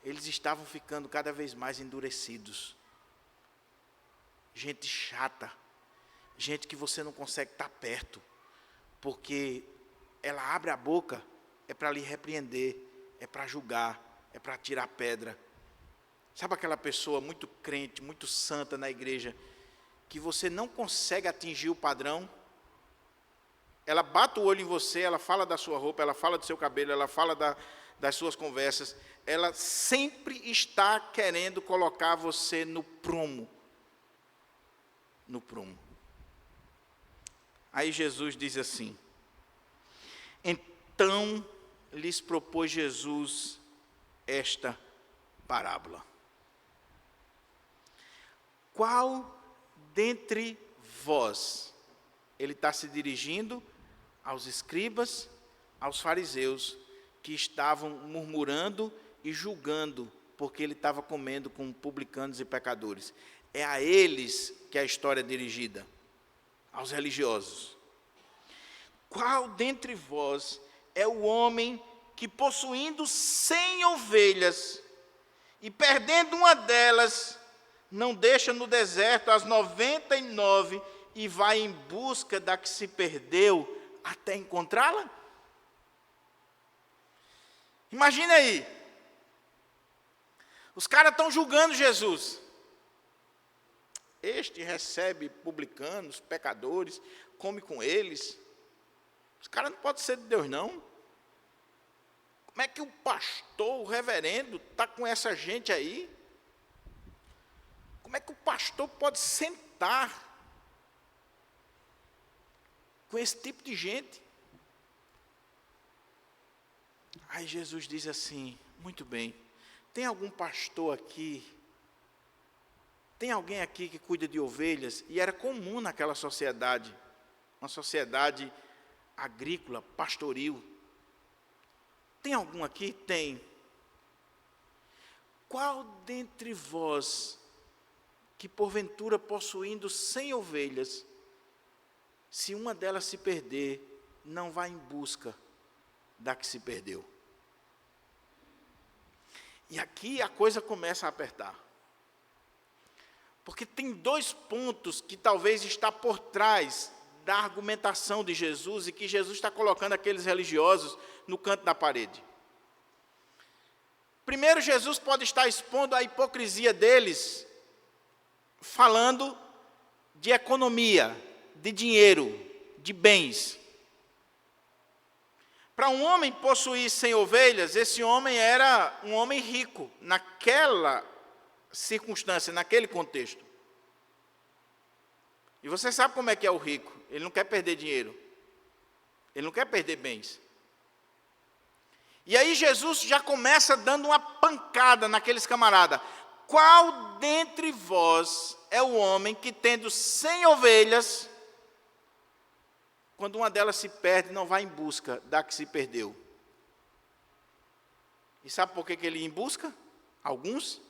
eles estavam ficando cada vez mais endurecidos. Gente chata, gente que você não consegue estar perto, porque ela abre a boca, é para lhe repreender, é para julgar, é para tirar pedra. Sabe aquela pessoa muito crente, muito santa na igreja, que você não consegue atingir o padrão? Ela bate o olho em você, ela fala da sua roupa, ela fala do seu cabelo, ela fala das suas conversas, ela sempre está querendo colocar você no prumo. No prumo. Aí Jesus diz assim: então lhes propôs Jesus esta parábola. Qual dentre vós, ele está se dirigindo aos escribas, aos fariseus, que estavam murmurando e julgando, porque ele estava comendo com publicanos e pecadores. É a eles que a história é dirigida, aos religiosos. Qual dentre vós é o homem que, possuindo 100 ovelhas, e perdendo uma delas, não deixa no deserto as 99 e vai em busca da que se perdeu até encontrá-la? Imagina aí, os caras estão julgando Jesus. Este recebe publicanos, pecadores, come com eles. Os caras não podem ser de Deus, não. Como é que o pastor, o reverendo, está com essa gente aí? Como é que o pastor pode sentar com esse tipo de gente? Aí Jesus diz assim: muito bem, tem algum pastor aqui? Tem alguém aqui que cuida de ovelhas? E era comum naquela sociedade, uma sociedade agrícola, pastoril. Tem algum aqui? Tem. Qual dentre vós, que porventura possuindo 100 ovelhas, se uma delas se perder, não vai em busca da que se perdeu? E aqui a coisa começa a apertar. Porque tem 2 pontos que talvez está por trás da argumentação de Jesus e que Jesus está colocando aqueles religiosos no canto da parede. Primeiro, Jesus pode estar expondo a hipocrisia deles, falando de economia, de dinheiro, de bens. Para um homem possuir 100 ovelhas, esse homem era um homem rico, naquela circunstância, naquele contexto. E você sabe como é que é o rico, ele não quer perder dinheiro, ele não quer perder bens. E aí Jesus já começa dando uma pancada naqueles camaradas. Qual dentre vós é o homem que, tendo 100 ovelhas, quando uma delas se perde, não vai em busca da que se perdeu? E sabe por que ele ia em busca? Alguns?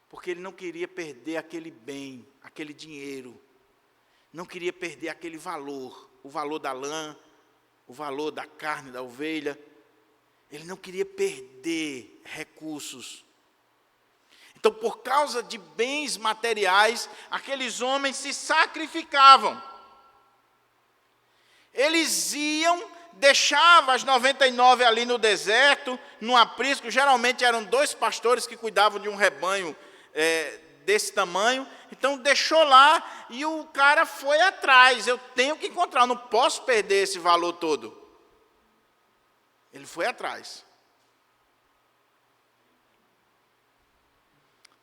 Porque ele não queria perder aquele bem, aquele dinheiro. Não queria perder aquele valor, o valor da lã, o valor da carne, da ovelha. Ele não queria perder recursos. Então, por causa de bens materiais, aqueles homens se sacrificavam. Eles iam, deixavam as 99 ali no deserto, no aprisco. Geralmente eram 2 pastores que cuidavam de um rebanho desse tamanho. Então deixou lá e o cara foi atrás. Eu tenho que encontrar, eu não posso perder esse valor todo. Ele foi atrás.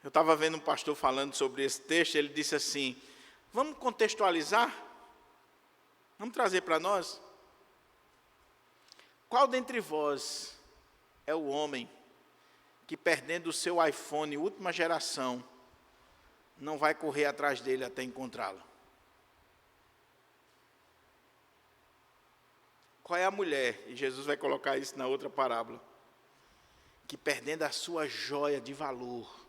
Eu estava vendo um pastor falando sobre esse texto, ele disse assim, vamos contextualizar? Vamos trazer para nós? Qual dentre vós é o homem que, perdendo o seu iPhone última geração, não vai correr atrás dele até encontrá-lo? Qual é a mulher, e Jesus vai colocar isso na outra parábola, que perdendo a sua joia de valor,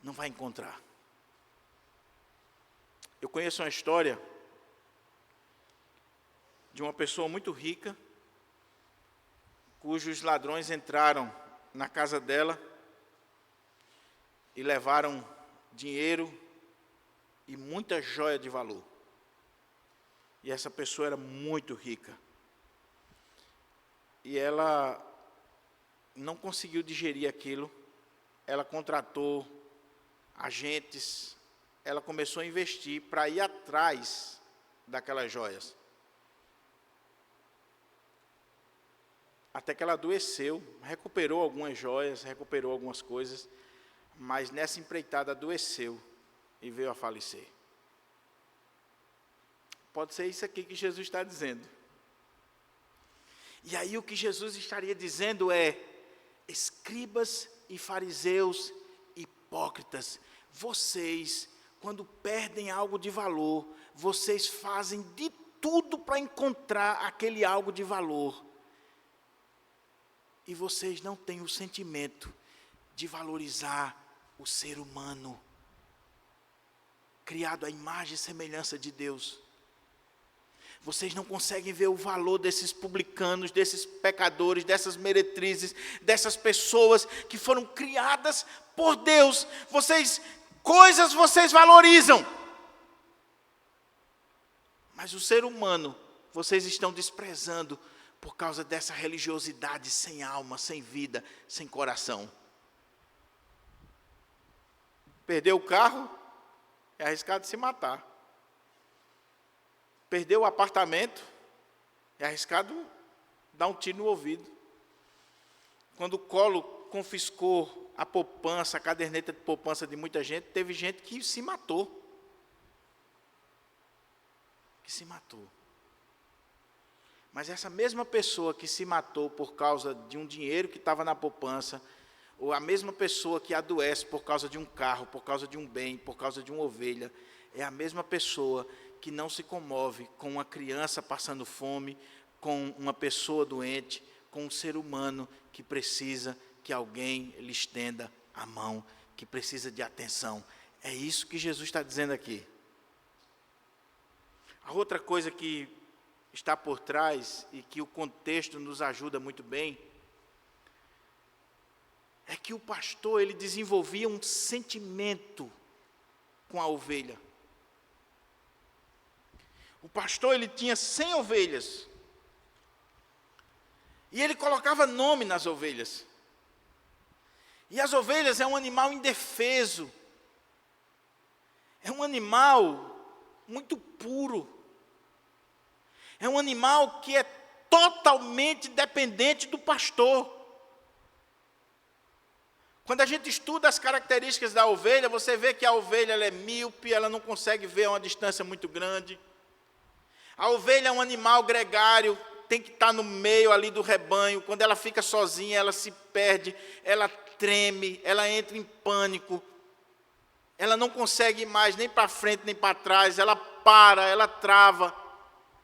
não vai encontrar? Eu conheço uma história de uma pessoa muito rica, cujos ladrões entraram na casa dela e levaram dinheiro e muita joia de valor. E essa pessoa era muito rica. E ela não conseguiu digerir aquilo. Ela contratou agentes. Ela começou a investir para ir atrás daquelas joias. Até que ela adoeceu, recuperou algumas joias, recuperou algumas coisas, mas nessa empreitada adoeceu e veio a falecer. Pode ser isso aqui que Jesus está dizendo. E aí o que Jesus estaria dizendo é, escribas e fariseus hipócritas, vocês, quando perdem algo de valor, vocês fazem de tudo para encontrar aquele algo de valor. E vocês não têm o sentimento de valorizar o ser humano, criado à imagem e semelhança de Deus. Vocês não conseguem ver o valor desses publicanos, desses pecadores, dessas meretrizes, dessas pessoas que foram criadas por Deus. Coisas vocês valorizam. Mas o ser humano, vocês estão desprezando por causa dessa religiosidade sem alma, sem vida, sem coração. Perdeu o carro, é arriscado se matar. Perdeu o apartamento, é arriscado dar um tiro no ouvido. Quando o Collor confiscou a poupança, a caderneta de poupança de muita gente, teve gente que se matou. Mas essa mesma pessoa que se matou por causa de um dinheiro que estava na poupança, ou a mesma pessoa que adoece por causa de um carro, por causa de um bem, por causa de uma ovelha, é a mesma pessoa que não se comove com uma criança passando fome, com uma pessoa doente, com um ser humano que precisa que alguém lhe estenda a mão, que precisa de atenção. É isso que Jesus está dizendo aqui. A outra coisa que está por trás e que o contexto nos ajuda muito bem, é que o pastor, ele desenvolvia um sentimento com a ovelha. O pastor, ele tinha 100 ovelhas. E ele colocava nome nas ovelhas. E as ovelhas é um animal indefeso. É um animal muito puro. É um animal que é totalmente dependente do pastor. Quando a gente estuda as características da ovelha, você vê que a ovelha ela é míope, ela não consegue ver a uma distância muito grande. A ovelha é um animal gregário, tem que estar no meio ali do rebanho. Quando ela fica sozinha, ela se perde, ela treme, ela entra em pânico. Ela não consegue ir mais nem para frente nem para trás, ela para, ela trava.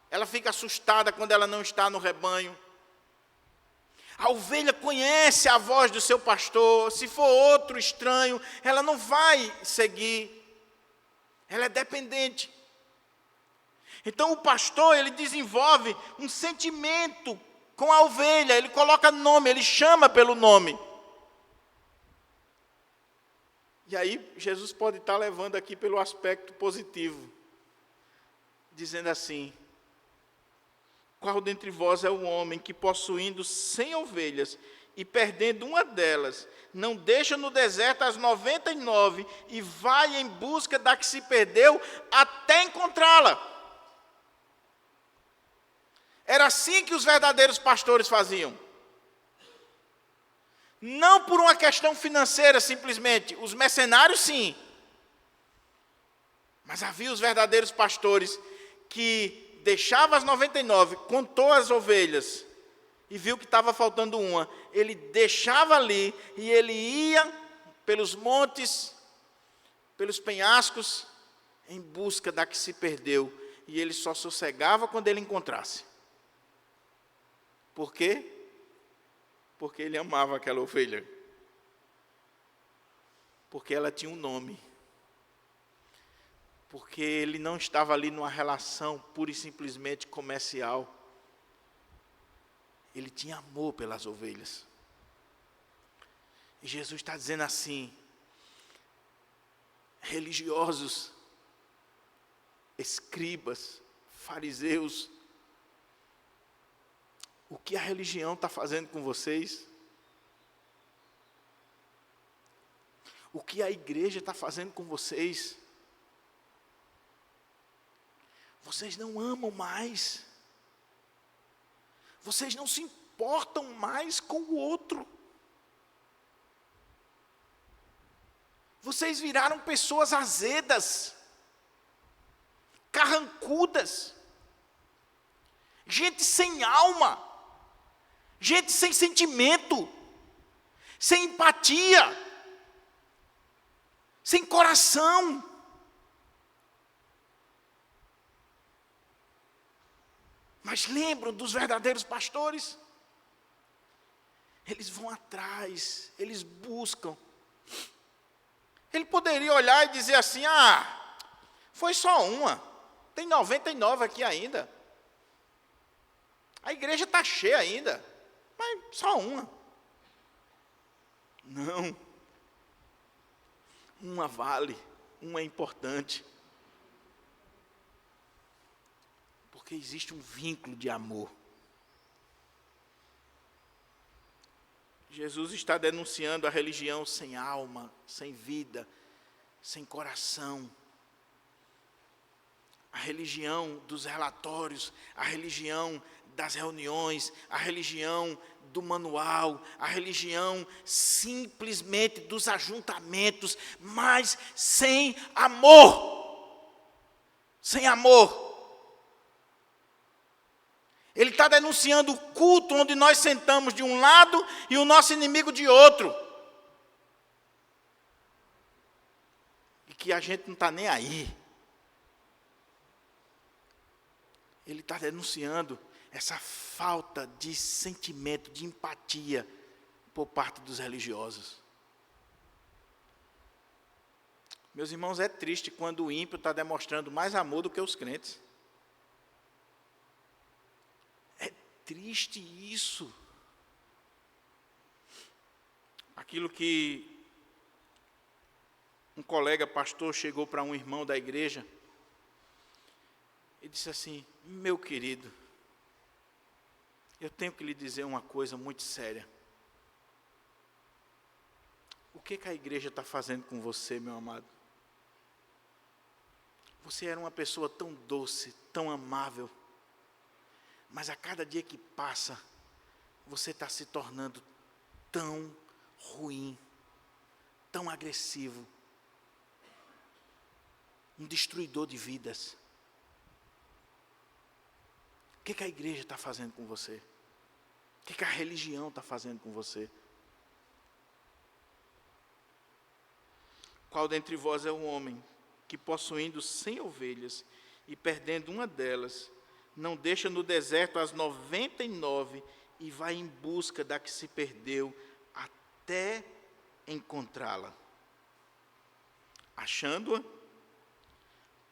Ela fica assustada quando ela não está no rebanho. A ovelha conhece a voz do seu pastor. Se for outro estranho, ela não vai seguir. Ela é dependente. Então o pastor, ele desenvolve um sentimento com a ovelha. Ele coloca nome, ele chama pelo nome. E aí Jesus pode estar levando aqui pelo aspecto positivo. Dizendo assim: qual dentre vós é o homem que, possuindo 100 ovelhas e perdendo uma delas, não deixa no deserto as 99 e vai em busca da que se perdeu até encontrá-la? Era assim que os verdadeiros pastores faziam. Não por uma questão financeira simplesmente, os mercenários sim. Mas havia os verdadeiros pastores que deixava as 99, contou as ovelhas e viu que estava faltando uma. Ele deixava ali e ele ia pelos montes, pelos penhascos, em busca da que se perdeu. E ele só sossegava quando ele encontrasse. Por quê? Porque ele amava aquela ovelha. Porque ela tinha um nome. Porque ele não estava ali numa relação pura e simplesmente comercial. Ele tinha amor pelas ovelhas. E Jesus está dizendo assim: religiosos, escribas, fariseus, o que a religião está fazendo com vocês? O que a igreja está fazendo com vocês? Vocês não amam mais. Vocês não se importam mais com o outro. Vocês viraram pessoas azedas, carrancudas, gente sem alma, gente sem sentimento, sem empatia, sem coração. Mas lembram dos verdadeiros pastores? Eles vão atrás, eles buscam. Ele poderia olhar e dizer assim: foi só uma, tem 99 aqui ainda. A igreja está cheia ainda, mas só uma. Não. Uma vale, uma é importante. Porque existe um vínculo de amor. Jesus está denunciando a religião sem alma, sem vida, sem coração. A religião dos relatórios, a religião das reuniões, a religião do manual, a religião simplesmente dos ajuntamentos, mas sem amor. Sem amor. Ele está denunciando o culto onde nós sentamos de um lado e o nosso inimigo de outro. E que a gente não está nem aí. Ele está denunciando essa falta de sentimento, de empatia por parte dos religiosos. Meus irmãos, é triste quando o ímpio está demonstrando mais amor do que os crentes. Triste isso. Aquilo que um colega pastor chegou para um irmão da igreja e disse assim: meu querido, eu tenho que lhe dizer uma coisa muito séria. O que a igreja está fazendo com você, meu amado? Você era uma pessoa tão doce, tão amável, mas a cada dia que passa, você está se tornando tão ruim, tão agressivo, um destruidor de vidas. O que a igreja está fazendo com você? O que a religião está fazendo com você? Qual dentre vós é um homem que, possuindo 100 ovelhas e perdendo uma delas, não deixa no deserto as 99 e vai em busca da que se perdeu até encontrá-la. Achando-a,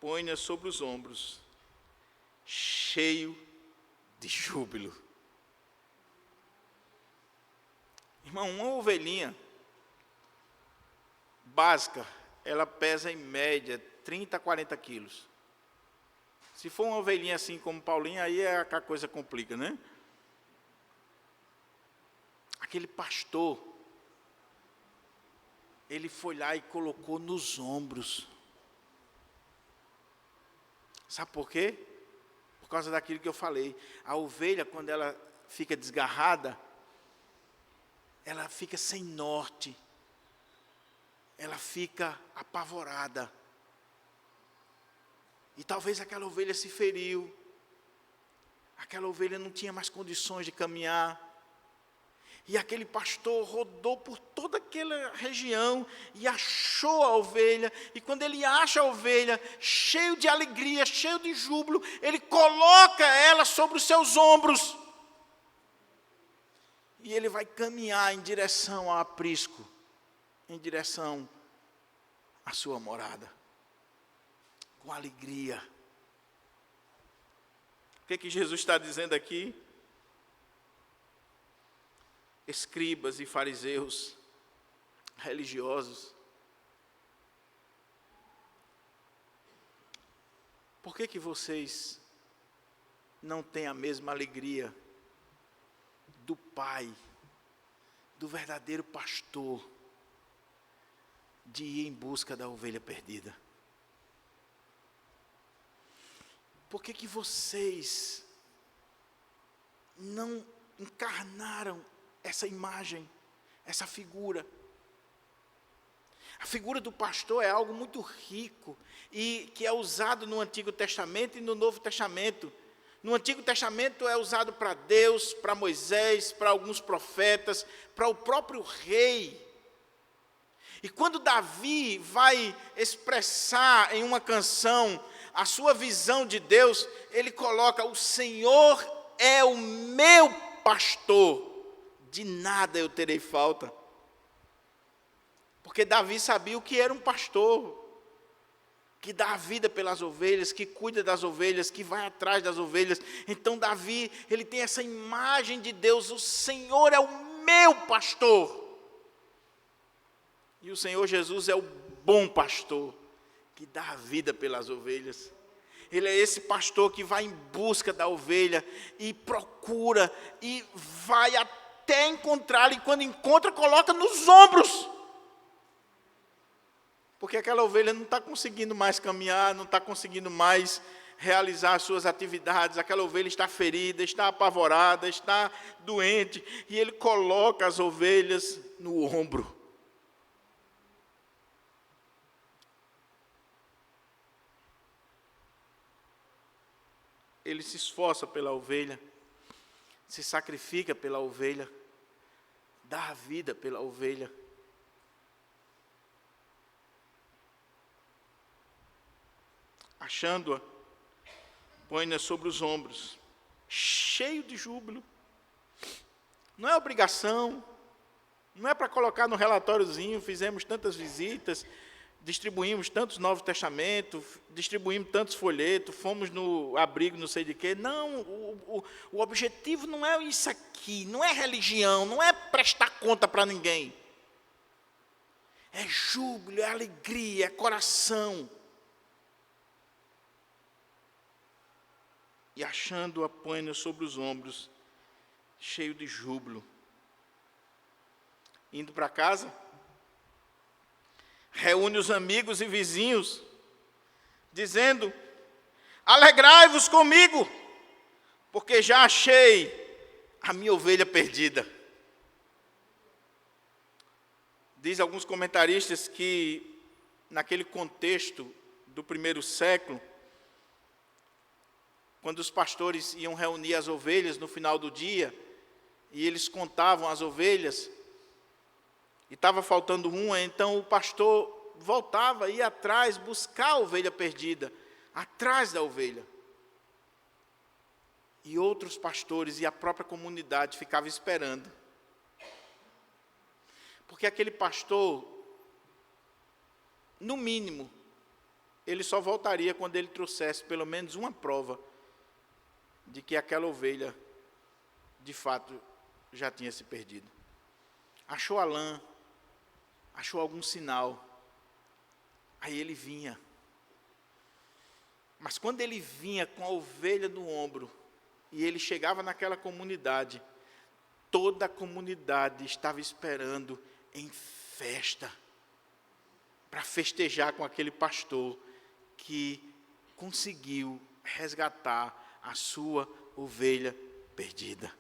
põe-a sobre os ombros, cheio de júbilo. Irmão, uma ovelhinha básica, ela pesa em média 30 a 40 quilos. Se for uma ovelhinha assim como Paulinho, aí é que a coisa complica, né? Aquele pastor, ele foi lá e colocou nos ombros. Sabe por quê? Por causa daquilo que eu falei. A ovelha, quando ela fica desgarrada, ela fica sem norte. Ela fica apavorada. E talvez aquela ovelha se feriu. Aquela ovelha não tinha mais condições de caminhar. E aquele pastor rodou por toda aquela região e achou a ovelha. E quando ele acha a ovelha, cheio de alegria, cheio de júbilo, ele coloca ela sobre os seus ombros. E ele vai caminhar em direção ao aprisco, em direção à sua morada, com alegria. O que Jesus está dizendo aqui? Escribas e fariseus, religiosos, por que vocês não têm a mesma alegria do Pai, do verdadeiro pastor, de ir em busca da ovelha perdida? Por que vocês não encarnaram essa imagem, essa figura? A figura do pastor é algo muito rico e que é usado no Antigo Testamento e no Novo Testamento. No Antigo Testamento é usado para Deus, para Moisés, para alguns profetas, para o próprio rei. E quando Davi vai expressar em uma canção a sua visão de Deus, ele coloca: o Senhor é o meu pastor, de nada eu terei falta. Porque Davi sabia o que era um pastor, que dá a vida pelas ovelhas, que cuida das ovelhas, que vai atrás das ovelhas. Então Davi, ele tem essa imagem de Deus: o Senhor é o meu pastor. E o Senhor Jesus é o bom pastor, que dá a vida pelas ovelhas. Ele é esse pastor que vai em busca da ovelha e procura e vai até encontrá-la, e quando encontra, coloca nos ombros. Porque aquela ovelha não está conseguindo mais caminhar, não está conseguindo mais realizar as suas atividades. Aquela ovelha está ferida, está apavorada, está doente, e ele coloca as ovelhas no ombro. Ele se esforça pela ovelha, se sacrifica pela ovelha, dá a vida pela ovelha. Achando-a, põe-na sobre os ombros, cheio de júbilo. Não é obrigação, não é para colocar no relatóriozinho: fizemos tantas visitas, distribuímos tantos Novos Testamentos, distribuímos tantos folhetos, fomos no abrigo não sei de quê. Não, o objetivo não é isso aqui, não é religião, não é prestar conta para ninguém. É júbilo, é alegria, é coração. E achando-a, põe-na sobre os ombros, cheio de júbilo. Indo para casa, reúne os amigos e vizinhos, dizendo: alegrai-vos comigo, porque já achei a minha ovelha perdida. Diz alguns comentaristas que, naquele contexto do primeiro século, quando os pastores iam reunir as ovelhas no final do dia, e eles contavam as ovelhas, e estava faltando uma, então o pastor voltava, ia atrás, buscar a ovelha perdida, atrás da ovelha. E outros pastores e a própria comunidade ficavam esperando. Porque aquele pastor, no mínimo, ele só voltaria quando ele trouxesse pelo menos uma prova de que aquela ovelha, de fato, já tinha se perdido. Achou a lã, achou algum sinal, aí ele vinha. Mas quando ele vinha com a ovelha no ombro, e ele chegava naquela comunidade, toda a comunidade estava esperando em festa, para festejar com aquele pastor que conseguiu resgatar a sua ovelha perdida.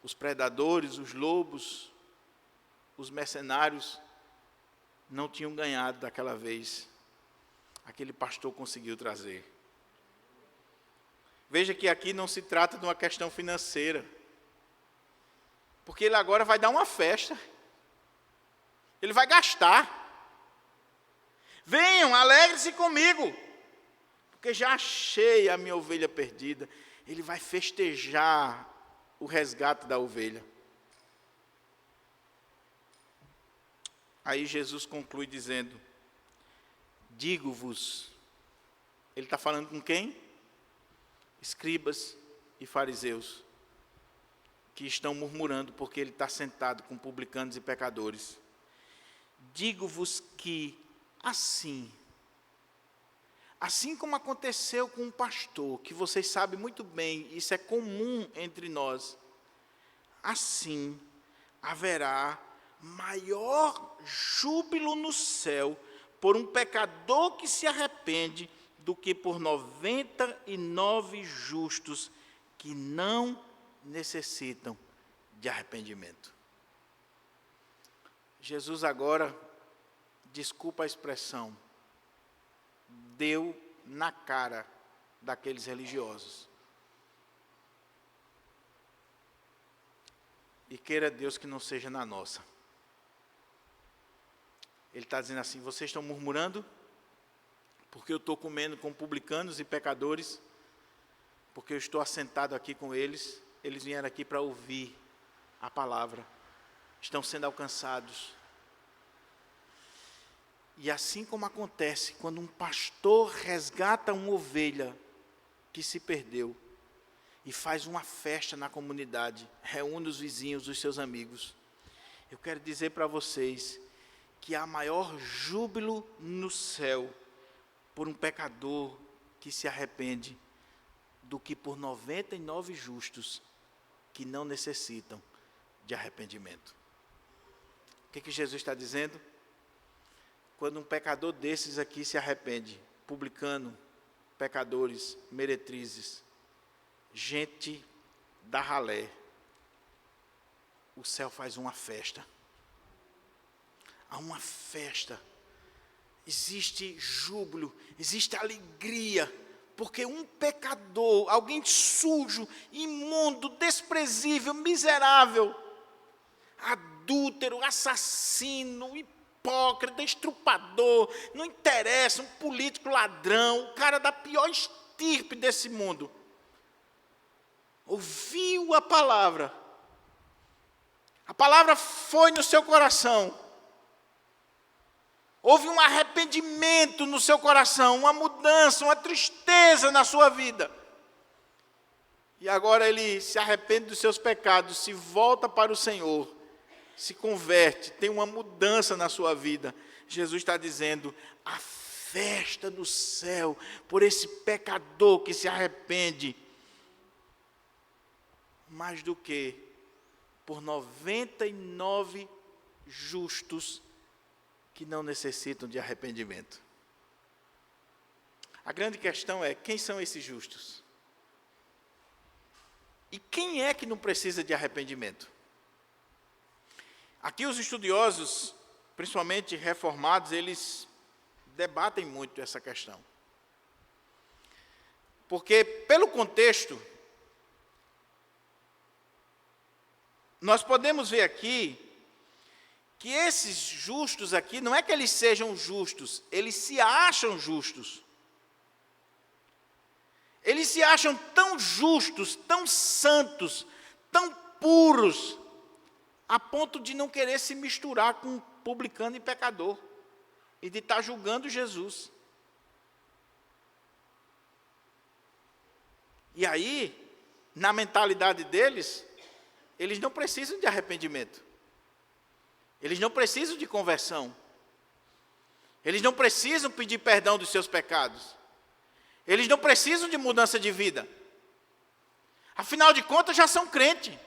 Os predadores, os lobos, os mercenários não tinham ganhado daquela vez. Aquele pastor conseguiu trazer. Veja que aqui não se trata de uma questão financeira, porque ele agora vai dar uma festa, ele vai gastar. Venham, alegrem-se comigo, porque já achei a minha ovelha perdida. Ele vai festejar o resgate da ovelha. Aí Jesus conclui dizendo: digo-vos. Ele está falando com quem? Escribas e fariseus, que estão murmurando porque ele está sentado com publicanos e pecadores. Digo-vos que assim como aconteceu com um pastor, que vocês sabem muito bem, isso é comum entre nós, assim haverá maior júbilo no céu por um pecador que se arrepende do que por 99 justos que não necessitam de arrependimento. Jesus agora, desculpa a expressão, deu na cara daqueles religiosos. E queira Deus que não seja na nossa. Ele está dizendo assim: vocês estão murmurando porque eu estou comendo com publicanos e pecadores, porque eu estou assentado aqui com eles. Eles vieram aqui para ouvir a palavra, estão sendo alcançados. E assim como acontece quando um pastor resgata uma ovelha que se perdeu e faz uma festa na comunidade, reúne os vizinhos, os seus amigos, eu quero dizer para vocês que há maior júbilo no céu por um pecador que se arrepende do que por 99 justos que não necessitam de arrependimento. O que Jesus está dizendo? Quando um pecador desses aqui se arrepende, publicano, pecadores, meretrizes, gente da ralé, o céu faz uma festa. Há uma festa, existe júbilo, existe alegria, porque um pecador, alguém sujo, imundo, desprezível, miserável, adúltero, assassino, hipócrita, estrupador, não interessa, um político ladrão, o cara da pior estirpe desse mundo, ouviu a palavra foi no seu coração, houve um arrependimento no seu coração, uma mudança, uma tristeza na sua vida. E agora ele se arrepende dos seus pecados, se volta para o Senhor, se converte, tem uma mudança na sua vida. Jesus está dizendo: a festa do céu por esse pecador que se arrepende, mais do que por 99 justos que não necessitam de arrependimento. A grande questão é: quem são esses justos? E quem é que não precisa de arrependimento? Aqui os estudiosos, principalmente reformados, eles debatem muito essa questão. Porque, pelo contexto, nós podemos ver aqui que esses justos aqui, não é que eles sejam justos, eles se acham justos. Eles se acham tão justos, tão santos, tão puros, a ponto de não querer se misturar com publicano e pecador, e de estar julgando Jesus. E aí, na mentalidade deles, eles não precisam de arrependimento. Eles não precisam de conversão. Eles não precisam pedir perdão dos seus pecados. Eles não precisam de mudança de vida. Afinal de contas, já são crentes.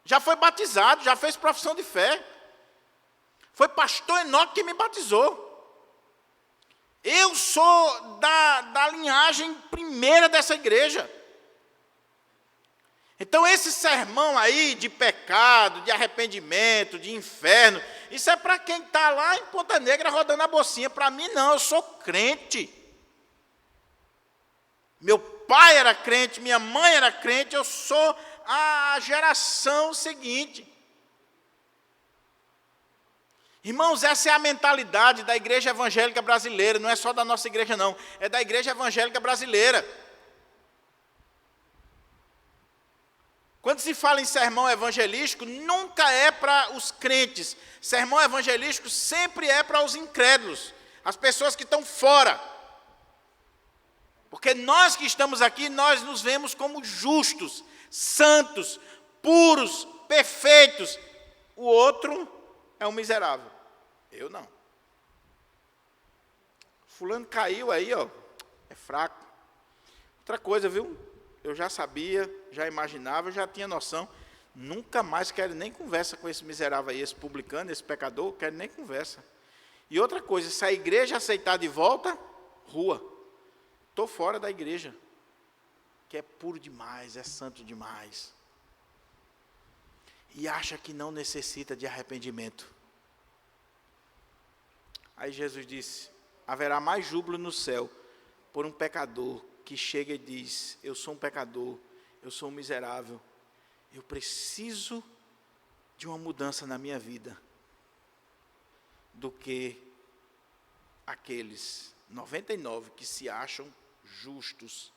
Já foi batizado, já fez profissão de fé. Foi pastor Enoque que me batizou. Eu sou da linhagem primeira dessa igreja. Então esse sermão aí de pecado, de arrependimento, de inferno, isso é para quem está lá em Ponta Negra rodando a bolsinha. Para mim não, eu sou crente. Meu pai era crente, minha mãe era crente, eu sou a geração seguinte. Irmãos, essa é a mentalidade da igreja evangélica brasileira, não é só da nossa igreja não, é da igreja evangélica brasileira. Quando se fala em sermão evangelístico, nunca é para os crentes. Sermão evangelístico sempre é para os incrédulos, as pessoas que estão fora. Porque nós que estamos aqui, nós nos vemos como justos, santos, puros, perfeitos. O outro é um miserável. Eu não. Fulano caiu aí, ó, é fraco. Outra coisa, viu? Eu já sabia, já imaginava, já tinha noção. Nunca mais quero nem conversa com esse miserável aí, esse publicano, esse pecador, quero nem conversa. E outra coisa, se a igreja aceitar de volta, rua. Estou fora da igreja, que é puro demais, é santo demais. E acha que não necessita de arrependimento. Aí Jesus disse, haverá mais júbilo no céu por um pecador que chega e diz, eu sou um pecador, eu sou um miserável, eu preciso de uma mudança na minha vida, do que aqueles 99 que se acham justos,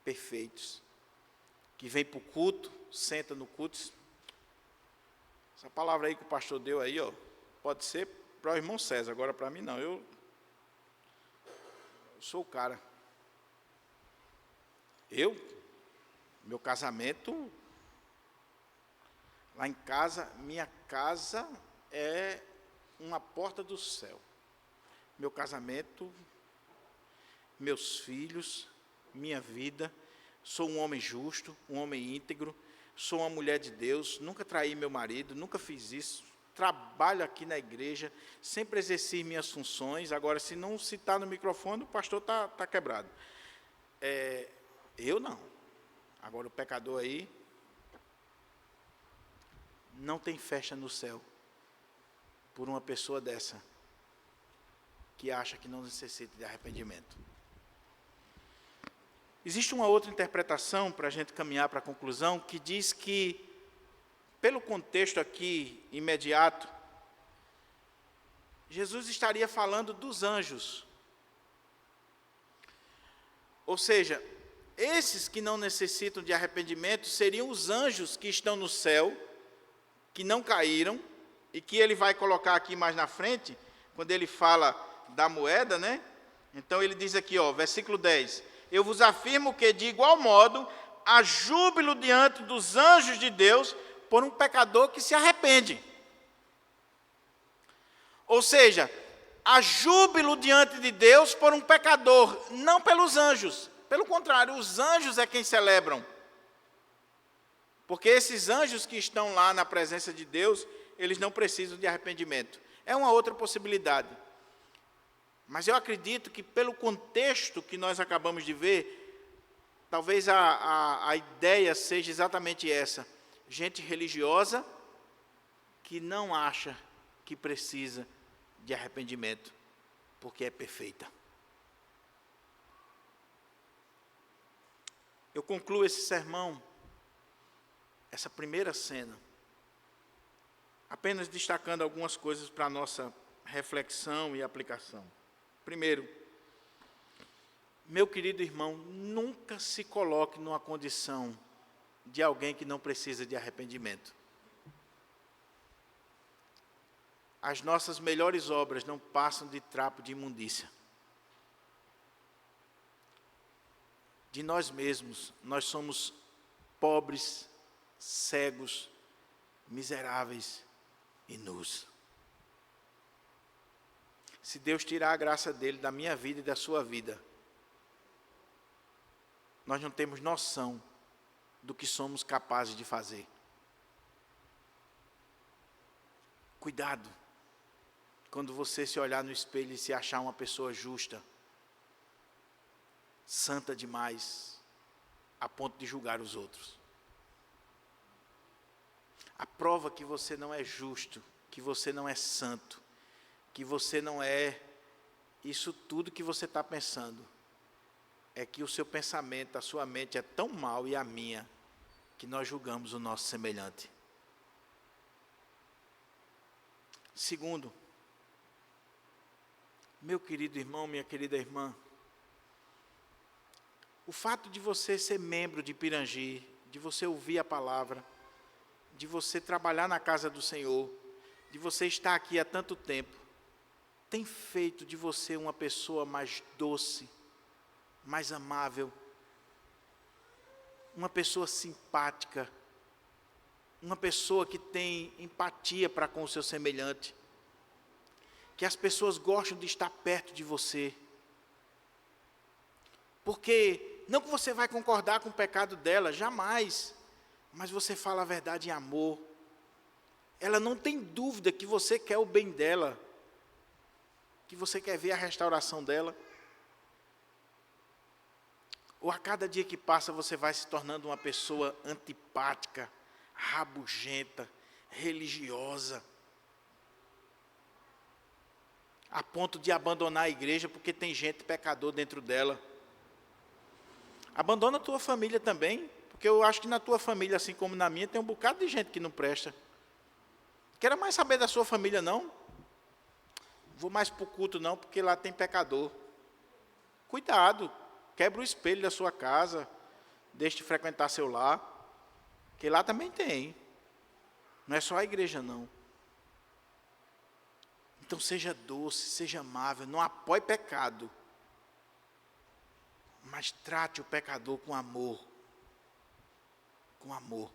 perfeitos, que vem para o culto, senta no culto, essa palavra aí que o pastor deu aí, ó, pode ser para o irmão César, agora para mim não, eu sou o cara. Meu casamento, lá em casa, minha casa é uma porta do céu. Meu casamento, meus filhos, minha vida, sou um homem justo, um homem íntegro, sou uma mulher de Deus, nunca traí meu marido, nunca fiz isso, trabalho aqui na igreja, sempre exerci minhas funções. Agora, se não citar no microfone, o pastor está quebrado. Eu não. Agora o pecador aí não tem festa no céu por uma pessoa dessa que acha que não necessita de arrependimento. Existe uma outra interpretação para a gente caminhar para a conclusão que diz que, pelo contexto aqui imediato, Jesus estaria falando dos anjos. Ou seja, esses que não necessitam de arrependimento seriam os anjos que estão no céu, que não caíram, e que ele vai colocar aqui mais na frente, quando ele fala da moeda, né? Então ele diz aqui, ó, versículo 10, eu vos afirmo que de igual modo há júbilo diante dos anjos de Deus por um pecador que se arrepende. Ou seja, há júbilo diante de Deus por um pecador, não pelos anjos. Pelo contrário, os anjos é quem celebram. Porque esses anjos que estão lá na presença de Deus, eles não precisam de arrependimento. É uma outra possibilidade. Mas eu acredito que pelo contexto que nós acabamos de ver, talvez a ideia seja exatamente essa. Gente religiosa que não acha que precisa de arrependimento, porque é perfeita. Eu concluo esse sermão, essa primeira cena, apenas destacando algumas coisas para a nossa reflexão e aplicação. Primeiro, Meu querido irmão, nunca se coloque numa condição de alguém que não precisa de arrependimento. As nossas melhores obras não passam de trapo de imundícia. De nós mesmos, nós somos pobres, cegos, miseráveis e nus. Se Deus tirar a graça dele da minha vida e da sua vida, nós não temos noção do que somos capazes de fazer. Cuidado quando você se olhar no espelho e se achar uma pessoa justa, santa demais, a ponto de julgar os outros. A prova que você não é justo, que você não é santo, que você não é isso tudo que você está pensando, é que o seu pensamento, a sua mente é tão mau, e a minha, que nós julgamos o nosso semelhante. Segundo, meu querido irmão, minha querida irmã, o fato de você ser membro de Pirangi, de você ouvir a palavra, de você trabalhar na casa do Senhor, de você estar aqui há tanto tempo, tem feito de você uma pessoa mais doce, mais amável, uma pessoa simpática, uma pessoa que tem empatia para com o seu semelhante, que as pessoas gostam de estar perto de você, porque não que você vai concordar com o pecado dela, jamais, mas você fala a verdade em amor. Ela não tem dúvida que você quer o bem dela, que você quer ver a restauração dela. Ou a cada dia que passa você vai se tornando uma pessoa antipática, rabugenta, religiosa, a ponto de abandonar a igreja porque tem gente pecador dentro dela. Abandona a tua família também, porque eu acho que na tua família, assim como na minha, tem um bocado de gente que não presta. Quero mais saber da sua família, não. Vou mais para o culto, não, porque lá tem pecador. Cuidado, quebra o espelho da sua casa, deixe de frequentar seu lar, que lá também tem. Não é só a igreja, não. Então seja doce, seja amável, não apoie pecado, mas trate o pecador com amor. Com amor.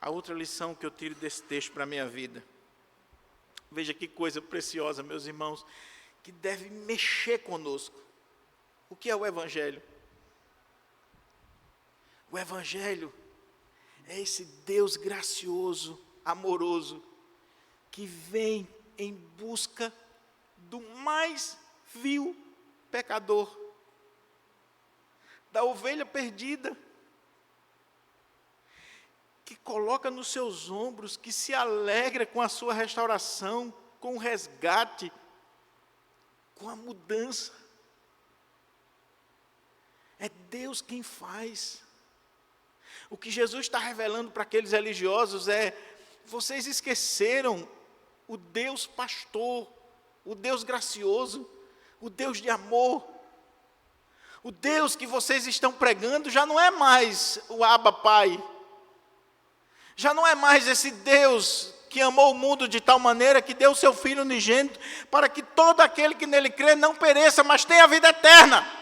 A outra lição que eu tiro desse texto para a minha vida, veja que coisa preciosa, meus irmãos, que deve mexer conosco. O que é o Evangelho? O Evangelho é esse Deus gracioso, amoroso, que vem em busca do mais vil pecador, da ovelha perdida, que coloca nos seus ombros, que se alegra com a sua restauração, com o resgate, com a mudança. É Deus quem faz. O que Jesus está revelando para aqueles religiosos é: vocês esqueceram o Deus pastor, o Deus gracioso, o Deus de amor. O Deus que vocês estão pregando já não é mais o Abba Pai. Já não é mais esse Deus que amou o mundo de tal maneira que deu o seu Filho unigênito para que todo aquele que nele crê não pereça, mas tenha vida eterna.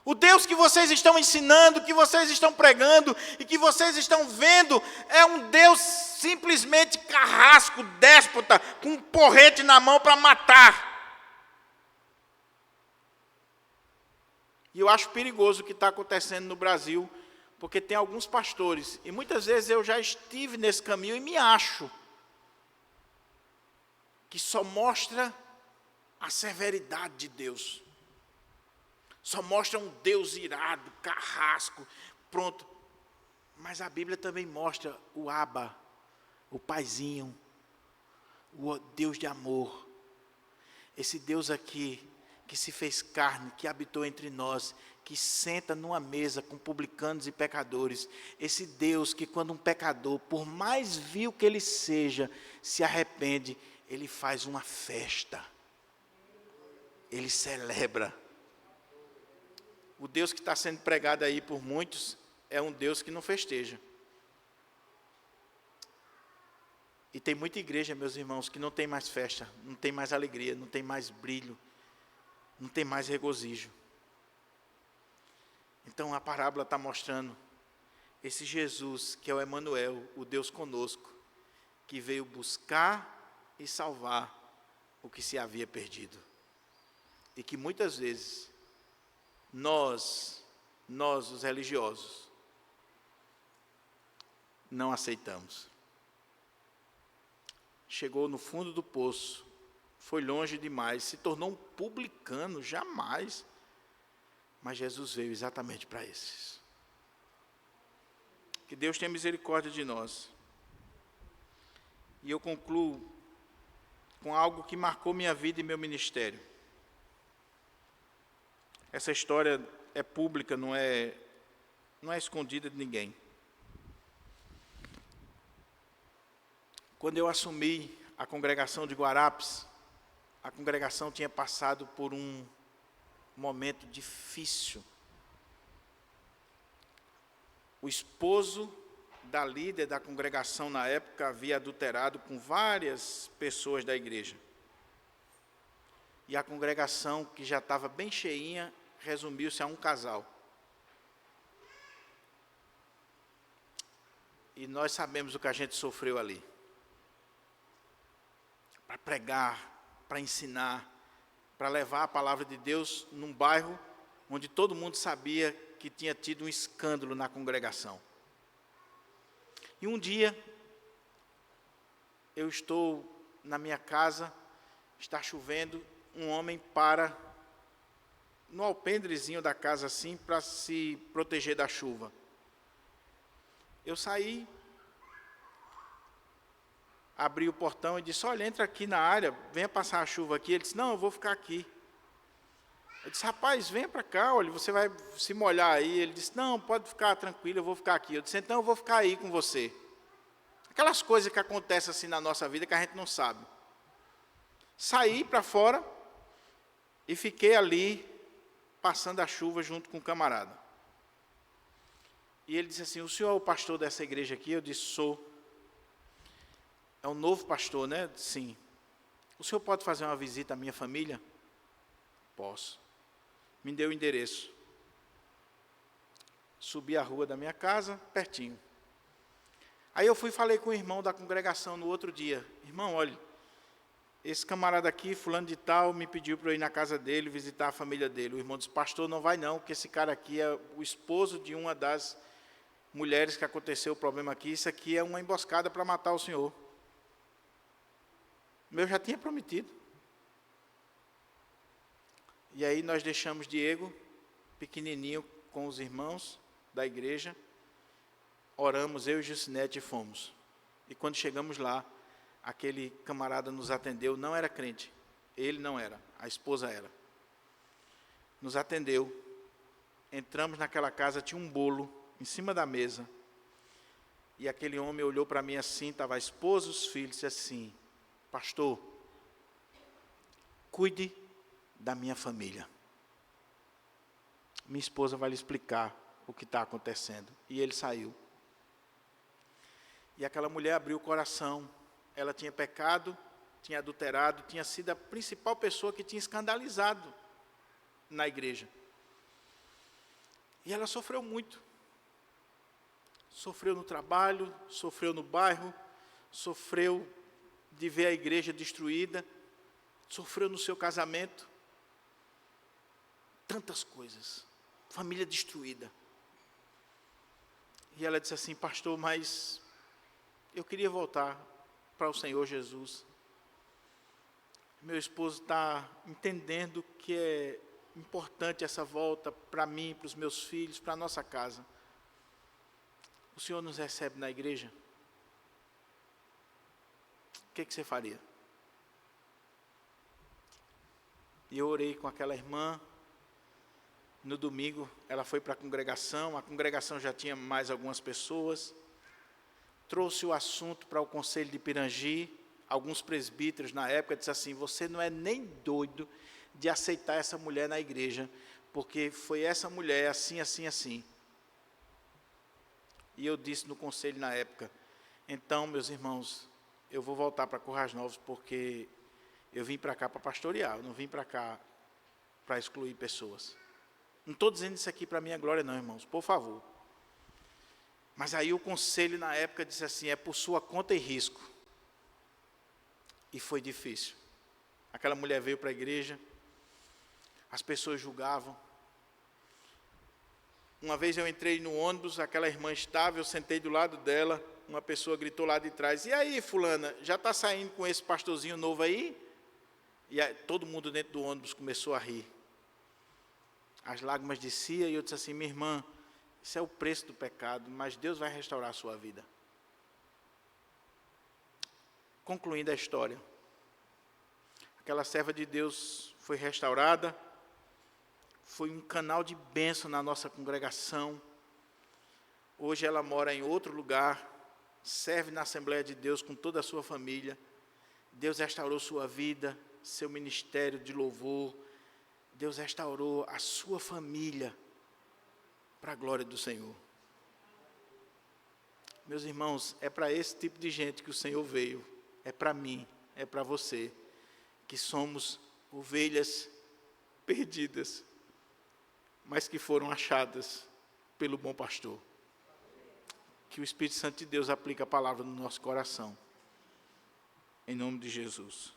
O Deus que vocês estão ensinando, que vocês estão pregando e que vocês estão vendo é um Deus simplesmente carrasco, déspota, com um porrete na mão para matar. E eu acho perigoso o que está acontecendo no Brasil, porque tem alguns pastores, e muitas vezes eu já estive nesse caminho e me acho, que só mostra a severidade de Deus. Só mostra um Deus irado, carrasco, pronto. Mas a Bíblia também mostra o Abba, o Paizinho, o Deus de amor. Esse Deus aqui, que se fez carne, que habitou entre nós, que senta numa mesa com publicanos e pecadores. Esse Deus que quando um pecador, por mais vil que ele seja, se arrepende, ele faz uma festa. Ele celebra. O Deus que está sendo pregado aí por muitos é um Deus que não festeja. E tem muita igreja, meus irmãos, que não tem mais festa, não tem mais alegria, não tem mais brilho, não tem mais regozijo. Então a parábola está mostrando esse Jesus, que é o Emanuel, o Deus conosco, que veio buscar e salvar o que se havia perdido. E que muitas vezes, nós os religiosos, não aceitamos. Chegou no fundo do poço, foi longe demais, se tornou um publicano, jamais. Mas Jesus veio exatamente para esses. Que Deus tenha misericórdia de nós. E eu concluo com algo que marcou minha vida e meu ministério. Essa história é pública, não é escondida de ninguém. Quando eu assumi a congregação de Guarapes, a congregação tinha passado por um momento difícil. O esposo da líder da congregação na época havia adulterado com várias pessoas da igreja. E a congregação, que já estava bem cheinha, resumiu-se a um casal. E nós sabemos o que a gente sofreu ali. Para pregar, para ensinar, para levar a palavra de Deus num bairro onde todo mundo sabia que tinha tido um escândalo na congregação. E um dia, eu estou na minha casa, está chovendo, um homem para no alpendrezinho da casa assim, para se proteger da chuva. Eu saí, abri o portão e disse: olha, entra aqui na área, venha passar a chuva aqui. Ele disse: não, eu vou ficar aqui. Eu disse: rapaz, venha para cá, olha, você vai se molhar aí. Ele disse: não, pode ficar tranquilo, eu vou ficar aqui. Eu disse: então eu vou ficar aí com você. Aquelas coisas que acontecem assim na nossa vida que a gente não sabe. Saí para fora e fiquei ali, passando a chuva junto com o camarada. E ele disse assim: o senhor é o pastor dessa igreja aqui? Eu disse: sou. É um novo pastor, né? Sim. O senhor pode fazer uma visita à minha família? Posso. Me deu o endereço. Subi a rua da minha casa, pertinho. Aí eu fui e falei com o irmão da congregação no outro dia: irmão, olha, esse camarada aqui, fulano de tal, me pediu para eu ir na casa dele, visitar a família dele. O irmão disse: pastor, não vai não, porque esse cara aqui é o esposo de uma das mulheres que aconteceu o problema aqui. Isso aqui é uma emboscada para matar o senhor. Eu já tinha prometido. E aí nós deixamos Diego, pequenininho, com os irmãos da igreja, oramos, eu e Jucinete, e fomos. E quando chegamos lá, aquele camarada nos atendeu, não era crente, ele não era, a esposa era. Nos atendeu, entramos naquela casa, tinha um bolo em cima da mesa, e aquele homem olhou para mim assim, estava a esposa, os filhos, disse assim: pastor, cuide da minha família. Minha esposa vai lhe explicar o que está acontecendo. E ele saiu. E aquela mulher abriu o coração. Ela tinha pecado, tinha adulterado, tinha sido a principal pessoa que tinha escandalizado na igreja. E ela sofreu muito. Sofreu no trabalho, sofreu no bairro, sofreu de ver a igreja destruída, sofreu no seu casamento, tantas coisas, família destruída. E ela disse assim: pastor, mas eu queria voltar para o Senhor Jesus. Meu esposo está entendendo que é importante essa volta para mim, para os meus filhos, para a nossa casa. O Senhor nos recebe na igreja? O que você faria? E eu orei com aquela irmã. No domingo, ela foi para a congregação já tinha mais algumas pessoas. Trouxe o assunto para o conselho de Pirangi, alguns presbíteros na época disseram assim: você não é nem doido de aceitar essa mulher na igreja, porque foi essa mulher assim, assim, assim. E eu disse no conselho na época: então, meus irmãos, eu vou voltar para Currais Novos, porque eu vim para cá para pastorear, eu não vim para cá para excluir pessoas. Não estou dizendo isso aqui para minha glória não, irmãos, por favor. Mas aí o conselho na época disse assim: é por sua conta e risco. E foi difícil. Aquela mulher veio para a igreja, as pessoas julgavam. Uma vez eu entrei no ônibus, aquela irmã estava, eu sentei do lado dela, uma pessoa gritou lá de trás: e aí, fulana, já está saindo com esse pastorzinho novo aí? E aí, todo mundo dentro do ônibus começou a rir. As lágrimas desciam e eu disse assim: minha irmã, isso é o preço do pecado, mas Deus vai restaurar a sua vida. Concluindo a história, aquela serva de Deus foi restaurada, foi um canal de bênção na nossa congregação. Hoje ela mora em outro lugar, serve na Assembleia de Deus com toda a sua família. Deus restaurou sua vida, seu ministério de louvor. Deus restaurou a sua família para a glória do Senhor. Meus irmãos, é para esse tipo de gente que o Senhor veio. É para mim, é para você, que somos ovelhas perdidas, mas que foram achadas pelo bom pastor. Que o Espírito Santo de Deus aplique a palavra no nosso coração. Em nome de Jesus.